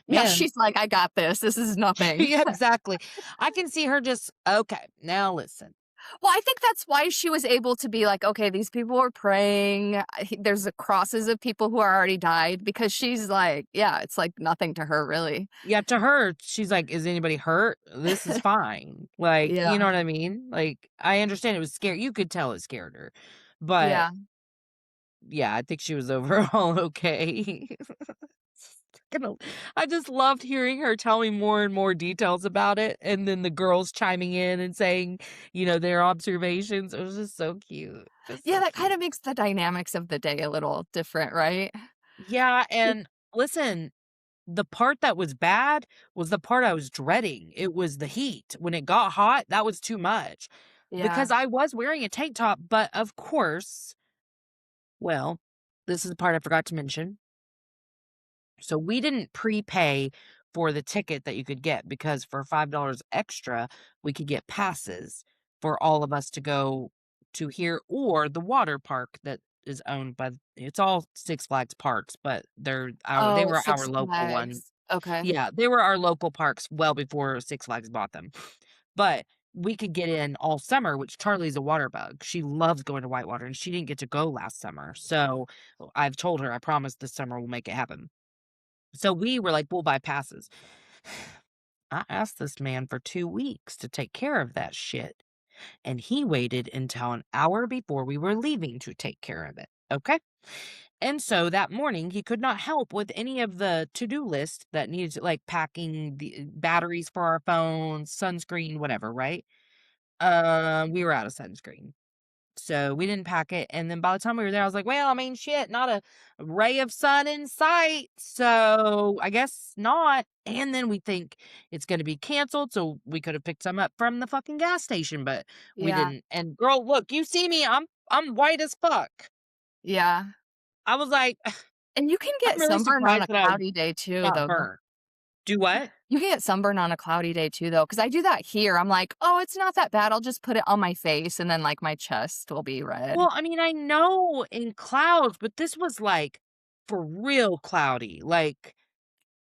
S1: Yeah,
S2: Man,
S1: she's like, "I got this. This is nothing."
S2: yeah, exactly. I can see her just, "Okay, now listen."
S1: Well, I think that's why she was able to be like, "Okay, these people are praying. There's a crosses of people who are already died," because she's like, yeah, it's like nothing to her, really.
S2: Yeah, to her, she's like, "Is anybody hurt? This is fine." Like,
S1: Yeah,
S2: you know what I mean? Like, I understand it was scary, you could tell it scared her, but,
S1: yeah.
S2: yeah, I think she was overall okay. Gonna I just loved hearing her tell me more and more details about it, and then the girls chiming in and saying, their observations. It was just so cute, just
S1: Yeah,
S2: so
S1: that
S2: cute.
S1: kinda makes the dynamics of the day a little different, right?
S2: Yeah, and listen, the part that was bad was the part I was dreading. It was the heat. When it got hot, that was too much
S1: Yeah.
S2: because I was wearing a tank top, but of course, well, this is the part I forgot to mention. So we didn't prepay for the ticket that you could get because for $5 extra, we could get passes for all of us to go to here or the water park that is owned by it's all Six Flags parks, but they
S1: Oh,
S2: were our
S1: Six
S2: local one.
S1: Flags. Okay.
S2: Yeah, they were our local parks well before Six Flags bought them. But we could get in all summer, which Charlie's a water bug. She loves going to Whitewater and she didn't get to go last summer. So I've told her I promise this summer we'll make it happen. So we were like, "We'll buy passes." I asked this man for 2 weeks to take care of that shit, and he waited until an hour before we were leaving to take care of it, okay? And so that morning, he could not help with any of the to-do list that needed to like, packing the batteries for our phones, sunscreen, whatever, right? We were out of sunscreen. So we didn't pack it, and then by the time we were there, I was like, "Well, I mean, shit, not a ray of sun in sight, so I guess not." And then we think it's gonna be canceled, so we could have picked some up from the fucking gas station, but we
S1: Yeah.
S2: didn't. And girl, look, you see me, I'm white as fuck.
S1: Yeah.
S2: I was like,
S1: And you can
S2: I'm
S1: get
S2: really
S1: sunburn on
S2: surprised
S1: a
S2: that I
S1: cloudy day too,
S2: got
S1: though.
S2: burnt. Do what?
S1: You can get sunburn on a cloudy day too, though, because I do that here. I'm like, "Oh, it's not that bad. I'll just put it on my face, and then, like, my chest will be red."
S2: Well, I mean, I know in clouds, but this was like for real cloudy, like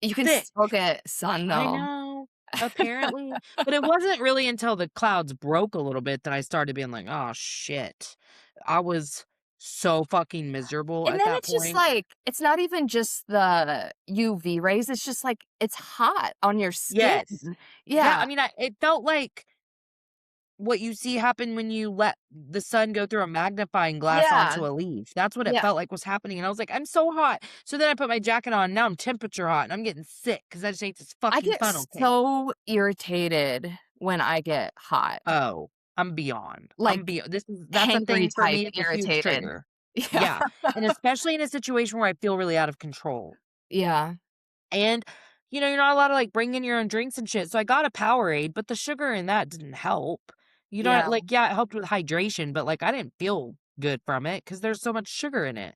S1: You can
S2: thick.
S1: still get sun,
S2: I
S1: though.
S2: know, apparently, but it wasn't really until the clouds broke a little bit that I started being like, "Oh, shit." I was so fucking miserable
S1: And
S2: at
S1: then
S2: that
S1: it's just
S2: point.
S1: like, it's not even just the UV rays, it's just like, it's hot on your skin.
S2: Yes. Yeah,
S1: Yeah,
S2: I mean, it felt like what you see happen when you let the sun go through a magnifying glass
S1: yeah,
S2: onto a leaf. That's what it
S1: yeah.
S2: felt like was happening, and I was like, "I'm so hot." So then I put my jacket on, now I'm temperature hot, and I'm getting sick because I just ate this
S1: I
S2: fucking
S1: get
S2: funnel cake.
S1: so irritated when I get hot,
S2: Oh, I'm beyond. I'm
S1: like,
S2: beyond. That's a
S1: hangry
S2: thing for
S1: type
S2: me, it's a huge
S1: irritated.
S2: trigger.
S1: Yeah,
S2: Yeah, and especially in a situation where I feel really out of control.
S1: yeah,
S2: And, you're not allowed to, like, bring in your own drinks and shit, so I got a Powerade, but the sugar in that didn't help.
S1: yeah.
S2: Like, yeah, it helped with hydration, but, like, I didn't feel good from it because there's so much sugar in it.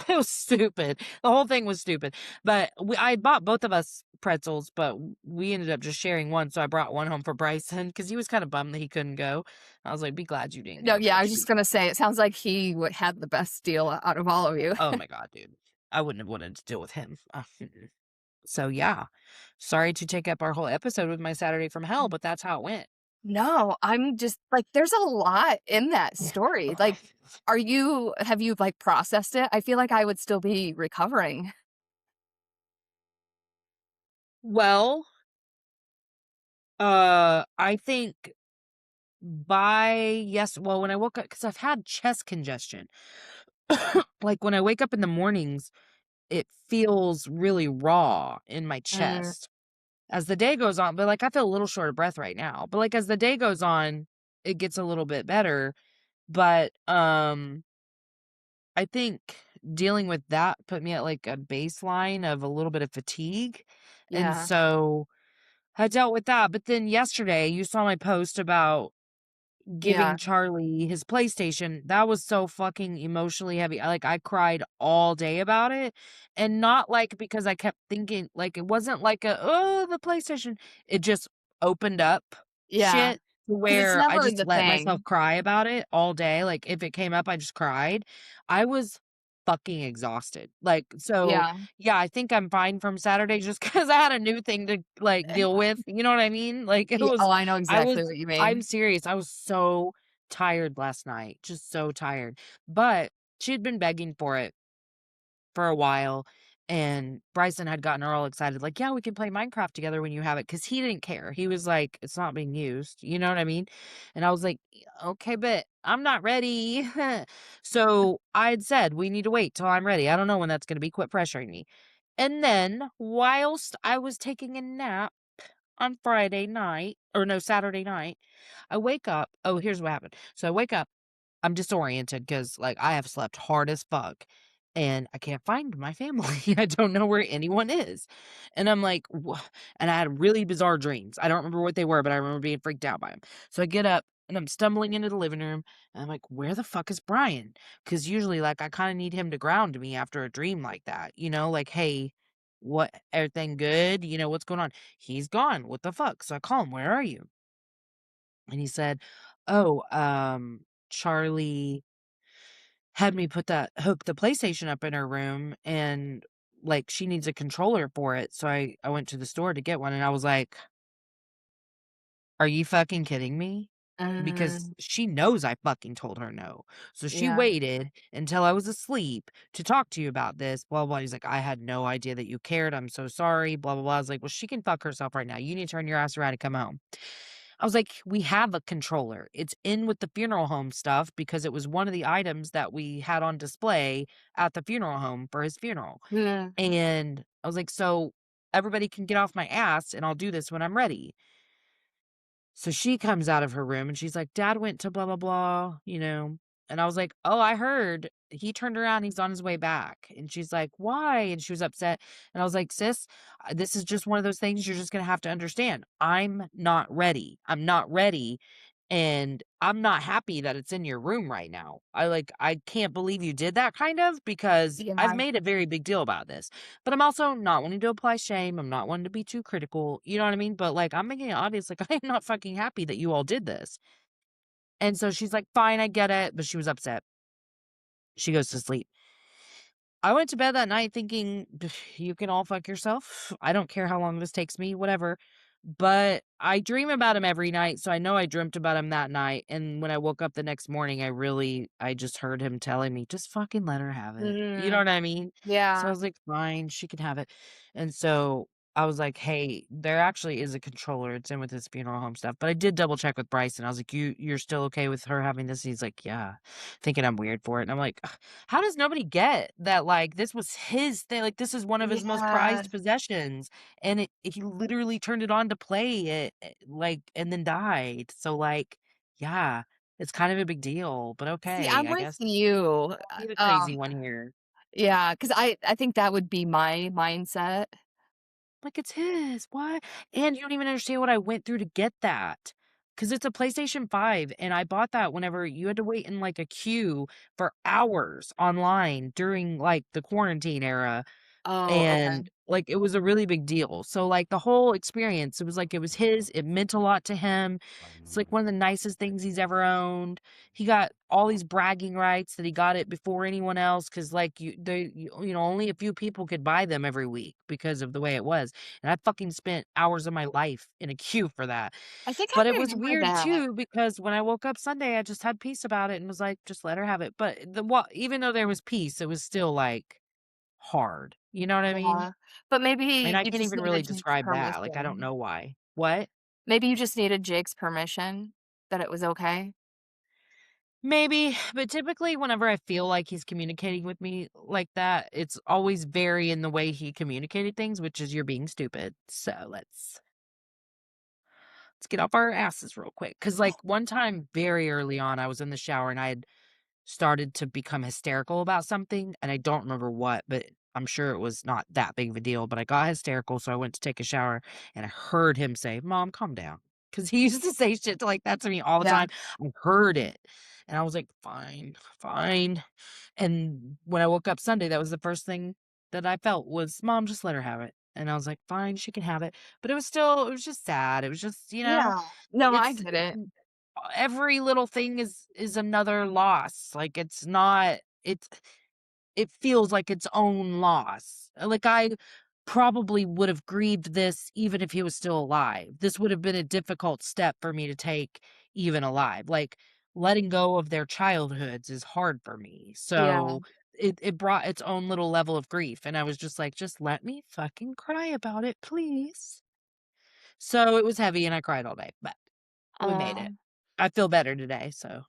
S2: It was stupid. The whole thing was stupid. But I bought both of us pretzels, but we ended up just sharing one, so I brought one home for Bryson because he was kinda bummed that he couldn't go. I was like, "Be glad you didn't
S1: No,
S2: go,
S1: yeah, I was
S2: bitch,
S1: just
S2: be
S1: gonna
S2: glad."
S1: say, it sounds like he had the best deal out of all of you.
S2: Oh my god, dude. I wouldn't have wanted to deal with him. Mm-mm. So, yeah. Sorry to take up our whole episode with my Saturday from hell, but that's how it went.
S1: No, I'm just like, there's a lot in that story. Like, have you like processed it? I feel like I would still be recovering.
S2: Well, I think when I woke up, because I've had chest congestion. Like, when I wake up in the mornings, it feels really raw in my
S1: Mm,
S2: chest. As the day goes on, but, like, I feel a little short of breath right now, but, like, as the day goes on, it gets a little bit better, but, I think dealing with that put me at, like, a baseline of a little bit of fatigue, and
S1: yeah,
S2: so I dealt with that, but then yesterday, you saw my post about
S1: yeah,
S2: giving Charlie his PlayStation. That was so fucking emotionally heavy. I cried all day about it, and not, like, because I kept thinking like, it wasn't like "Oh, the PlayStation." It just opened up
S1: yeah.
S2: shit to
S1: Because it's
S2: where I
S1: never
S2: just
S1: the
S2: let myself
S1: thing.
S2: cry about it all day. Like, if it came up, I just cried. I was fucking exhausted. Like, so,
S1: Yeah.
S2: yeah, I think I'm fine from Saturday just because I had a new thing to, like, deal with, you know what I mean? Like,
S1: Oh, I know exactly what you
S2: I'm
S1: mean.
S2: serious, I was so tired last night, just so tired, but she had been begging for it for a while, and Bryson had gotten her all excited, like, "Yeah, we can play Minecraft together when you have it," because he didn't care. He was like, "It's not being used," you know what I mean? And I was like, Okay, but I'm not ready." So, I had said, "We need to wait till I'm ready. I don't know when that's gonna be, quit pressuring me." And then, whilst I was taking a nap on Friday night or no, Saturday night, I wake up. Oh, here's what happened. So I wake up, I'm disoriented because, like, I have slept hard as fuck, and I can't find my family. I don't know where anyone is, and I'm like, "Wha" and I had really bizarre dreams. I don't remember what they were, but I remember being freaked out by them. So I get up, and I'm stumbling into the living room, and I'm like, "Where the fuck is Brian?" Because usually, like, I kinda need him to ground me after a dream like that, like, "Hey, what everything good? What's going on?" He's gone. What the fuck? So I call him, "Where are you?" And he said, "Oh, Charlie had me hook the PlayStation up in her room, and, like, she needs a controller for it, so I went to the store to get one," and I was like, "Are you fucking kidding me?" Because
S1: Mm,
S2: she knows I fucking told her no. So she
S1: yeah.
S2: waited until I was asleep to talk to you about this, blah, blah. He's like, "I had no idea that you cared. I'm so sorry, blah, blah, blah." I was like, "Well, she can fuck herself right now. You need to turn your ass around and come home." I was like, "We have a controller. It's in with the funeral home stuff because it was one of the items that we had on display at the funeral home for his funeral."
S1: Mm,
S2: And I was like, "So everybody can get off my ass and I'll do this when I'm ready." So she comes out of her room and she's like, "Dad went to blah, blah, blah." And I was like, "Oh, I heard. He turned around. He's on his way back." And she's like, "Why?" And she was upset. And I was like, "Sis, this is just one of those things you're just going to have to understand. I'm not ready. I'm not ready. And I'm not happy that it's in your room right now. I can't believe you did that kind of because I've
S1: yeah.
S2: made a very big deal about this. But I'm also not wanting to apply shame. I'm not wanting to be too critical. You know what I mean? But like I'm making it obvious, like I am not fucking happy that you all did this." And so she's like, "Fine, I get it." But she was upset. She goes to sleep. I went to bed that night thinking, "You can all fuck yourself. I don't care how long this takes me, whatever." But I dream about him every night, so I know I dreamt about him that night, and when I woke up the next morning, I just heard him telling me, "Just fucking let her have it." You know
S1: Mhm.
S2: what I mean? So I
S1: Yeah.
S2: was like, "Fine, she can have it." And so I was like, "Hey, there actually is a controller, it's in with his funeral home stuff." But I did double check with Bryson. I was like, You're still okay with her having this?" He's like, "Yeah," thinking I'm weird for it. And I'm like, "Ugh, how does nobody get that, like, this was his thing, like, this is one of his most
S1: Yeah.
S2: prized possessions?" And he literally turned it on to play it, like, and then died. So, like, yeah, it's kind of a big deal, but
S1: See,
S2: okay,
S1: I'm
S2: I
S1: with
S2: guess
S1: you.
S2: I'll be the crazy one here.
S1: Yeah, because I think that would be my mindset.
S2: Like, it's his, what? And you don't even understand what I went through to get that, because it's a PlayStation 5, and I bought that whenever you had to wait in, like, a queue for hours online during, like, the quarantine era.
S1: Oh, okay.
S2: And, like, it was a really big deal. So, like, the whole experience, it was like it was his, it meant a lot to him. It's, like, one of the nicest things he's ever owned. He got all these bragging rights that he got it before anyone else, because like, only a few people could buy them every week because of the way it was, and I fucking spent hours of my life in a queue for that.
S1: I think
S2: But it
S1: I
S2: was
S1: remember
S2: weird
S1: that.
S2: too, because when I woke up Sunday, I just had peace about it and was like, "Just let her have it." But even though there was peace, it was still, like, hard. You know what I mean?
S1: Yeah. But
S2: And
S1: maybe
S2: I
S1: you
S2: can't
S1: just
S2: even
S1: needed
S2: really
S1: Jake's
S2: describe that, like, I don't
S1: permission.
S2: know why. What?
S1: Maybe you just needed Jake's permission that it was okay?
S2: Maybe, but typically whenever I feel like he's communicating with me like that, it's always very in the way he communicated things, which is, "You're being stupid." So let's get off our asses real quick. Cause like, one time very early on, I was in the shower and I had started to become hysterical about something, and I don't remember what, but I'm sure it was not that big of a deal, but I got hysterical, so I went to take a shower, and I heard him say, "Mom, calm down," because he used to say shit like that to me all the
S1: Yeah.
S2: time. I heard it, and I was like, "Fine, fine." And when I woke up Sunday, that was the first thing that I felt was, "Mom, just let her have it." And I was like, "Fine, she can have it." But it was just sad. It was just,
S1: Yeah. No, I
S2: it's
S1: get it.
S2: every little thing is another loss. Like, it's not it feels like its own loss. Like, I probably would have grieved this even if he was still alive. This would have been a difficult step for me to take even alive. Like, letting go of their childhoods is hard for me.
S1: Yeah.
S2: So it brought its own little level of grief. And I was just like, just let me fucking cry about it, please. So it was heavy and I cried all day, but we made it.
S1: Um,
S2: I feel better today. So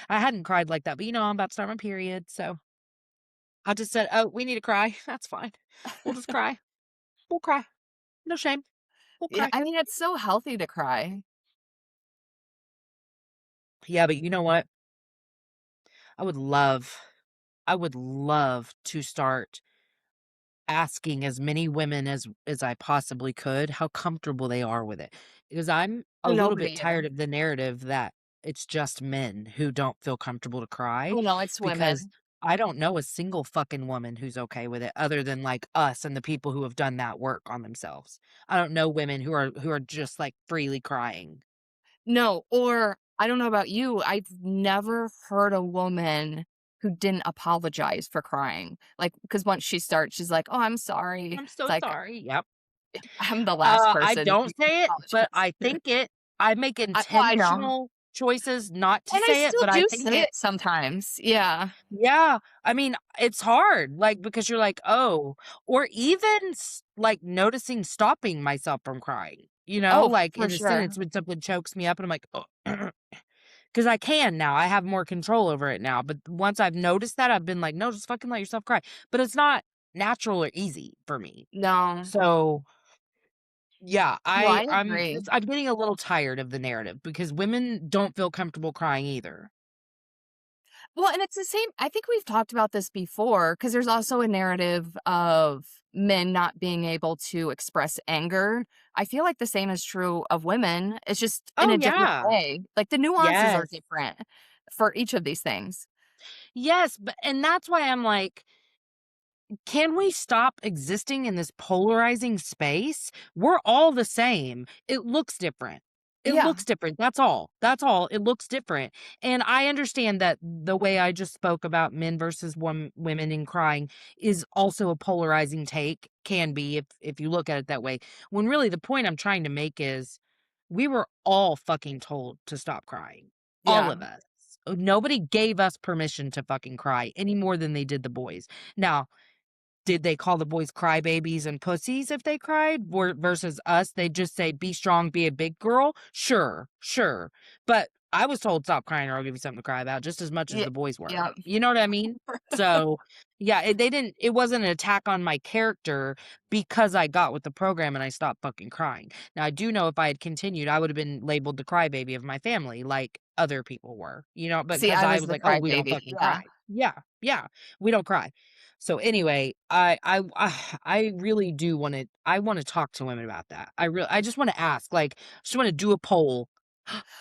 S2: I hadn't cried like that, but I'm about to start my period. So I just said, "Oh, we need to cry." That's fine. We'll just cry. We'll cry. No shame. We'll
S1: yeah,
S2: cry.
S1: I mean, it's so healthy to cry.
S2: Yeah, but you know what? I would love I would love to start asking as many women as I possibly could how comfortable they are with it. Because I'm a little bit
S1: Nobody
S2: tired
S1: is.
S2: of the narrative that it's just men who don't feel comfortable to cry,
S1: Oh, no, it's
S2: because
S1: women.
S2: I don't know a single fucking woman who's okay with it other than, like, us and the people who have done that work on themselves. I don't know women who are just, like, freely crying.
S1: No, or I don't know about you, I've never heard a woman who didn't apologize for crying. Like, because once she starts, she's like, "Oh, I'm sorry."
S2: "I'm
S1: It's
S2: so
S1: like,
S2: sorry." Yep.
S1: I'm the last
S2: I
S1: person
S2: don't
S1: you can
S2: say it, but
S1: apologize
S2: I
S1: to.
S2: think it. I make
S1: I know.
S2: intentional choices not to
S1: And I
S2: say it,
S1: still
S2: but I
S1: do
S2: think
S1: say
S2: it.
S1: it sometimes. Yeah.
S2: Yeah, I mean, it's hard, like, because you're like, "Oh," or even like, noticing stopping myself from crying,
S1: Oh,
S2: like,
S1: for
S2: in a sentence
S1: sure.
S2: when something chokes me up and I'm like, "Oh," because I can now, I have more control over it now, but once I've noticed that, I've been like, "No, just fucking let yourself cry," but it's not natural or easy for me.
S1: No.
S2: So, yeah,
S1: No, I agree.
S2: I'm getting a little tired of the narrative because women don't feel comfortable crying either.
S1: Well, and it's the same I think we've talked about this before because there's also a narrative of men not being able to express anger. I feel like the same is true of women. It's just in
S2: Oh,
S1: a different
S2: yeah.
S1: way. Like, the nuances are
S2: Yes.
S1: different for each of these things.
S2: Yes, but and that's why I'm like, can we stop existing in this polarizing space? We're all the same. It looks different. It
S1: Yeah.
S2: looks different, that's all, it looks different, and I understand that the way I just spoke about men versus women and crying is also a polarizing take, can be if you look at it that way, when really the point I'm trying to make is, we were all fucking told to stop crying, all
S1: Yeah.
S2: of us. Nobody gave us permission to fucking cry any more than they did the boys. Now, did they call the boys crybabies and pussies if they cried? Versus us, they just say, "Be strong, be a big girl." Sure, sure. But I was told, "Stop crying or I'll give you something to cry about," just as much as
S1: Yeah.
S2: the boys were.
S1: Yeah.
S2: You know what I mean? So, yeah, it wasn't an attack on my character because I got with the program and I stopped fucking crying. Now, I do know if I had continued, I would have been labeled the crybaby of my family like other people were, but
S1: See,
S2: because
S1: I
S2: I
S1: was
S2: was
S1: the
S2: like, "Oh, we don't
S1: crybaby.
S2: fucking
S1: Yeah.
S2: cry." Yeah, yeah, we don't cry. So anyway, I really do I wanna talk to women about that. I just wanna ask, like, just wanna do a poll.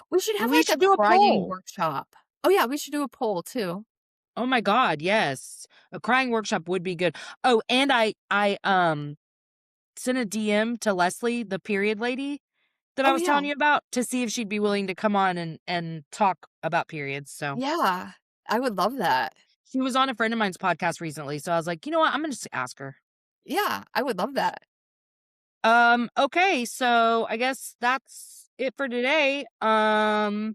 S1: We should have,
S2: We
S1: like, a
S2: should do a
S1: crying
S2: poll.
S1: workshop. Oh, yeah, we should do a poll too.
S2: Oh my god, yes. A crying workshop would be good. Oh, and I sent a DM to Leslie, the period lady that I
S1: Oh,
S2: was
S1: yeah.
S2: telling you about, to see if she'd be willing to come on and talk about periods, so
S1: Yeah. I would love that.
S2: she was on a friend of mine's podcast recently, so I was like, "You know what? I'm gonna just ask her."
S1: Yeah, I would love that.
S2: Okay, so I guess that's it for today. I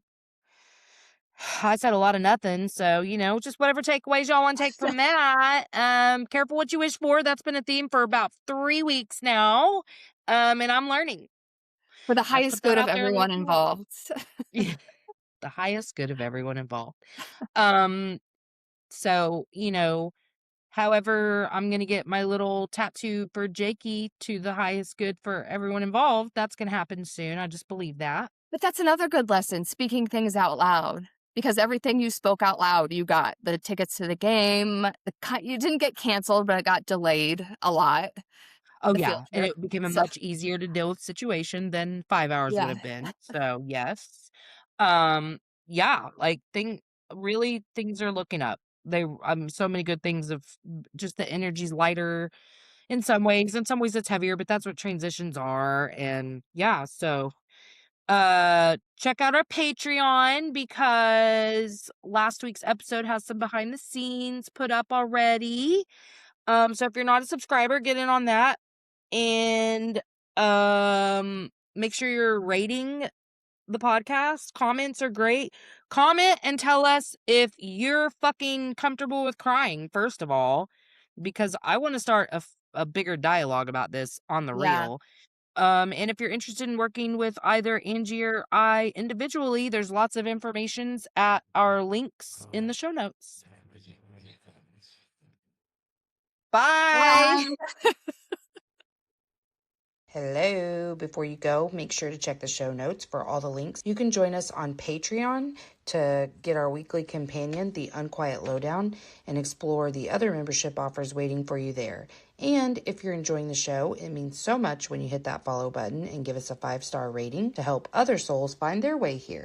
S2: said a lot of nothing, so just whatever takeaways y'all want to take from that. Careful what you wish for. That's been a theme for about 3 weeks now. And I'm learning.
S1: For the
S2: I put
S1: highest
S2: that
S1: good of
S2: out there and look
S1: everyone
S2: who wants.
S1: involved.
S2: Yeah, the highest good of everyone involved. Um, so however, I'm gonna get my little tattoo for Jakey to the highest good for everyone involved. That's gonna happen soon. I just believe that.
S1: But that's another good lesson, speaking things out loud, because everything you spoke out loud, you got the tickets to the game, you didn't get canceled, but it got delayed a lot,
S2: Oh,
S1: the field
S2: yeah, and
S1: trip.
S2: it became a
S1: So,
S2: much easier to deal with situation than 5 hours would
S1: yeah.
S2: have been, so, yes. Um, yeah, like, really, things are looking up. So many good things of just the energy's lighter in some ways it's heavier, but that's what transitions are, and yeah, so, check out our Patreon because last week's episode has some behind the scenes put up already. So if you're not a subscriber, get in on that. And make sure you're rating the podcast. Comments are great. Comment and tell us if you're fucking comfortable with crying, first of all, because I want to start a bigger dialogue about this on the
S1: Yeah.
S2: real. And if you're interested in working with either Angie or I individually, there's lots of informations at our links in the show notes. Bye.
S1: Bye.
S2: Hello. Before you go, make sure to check the show notes for all the links. You can join us on Patreon to get our weekly companion, The Unquiet Lowdown, and explore the other membership offers waiting for you there. And if you're enjoying the show, it means so much when you hit that follow button and give us a 5-star rating to help other souls find their way here.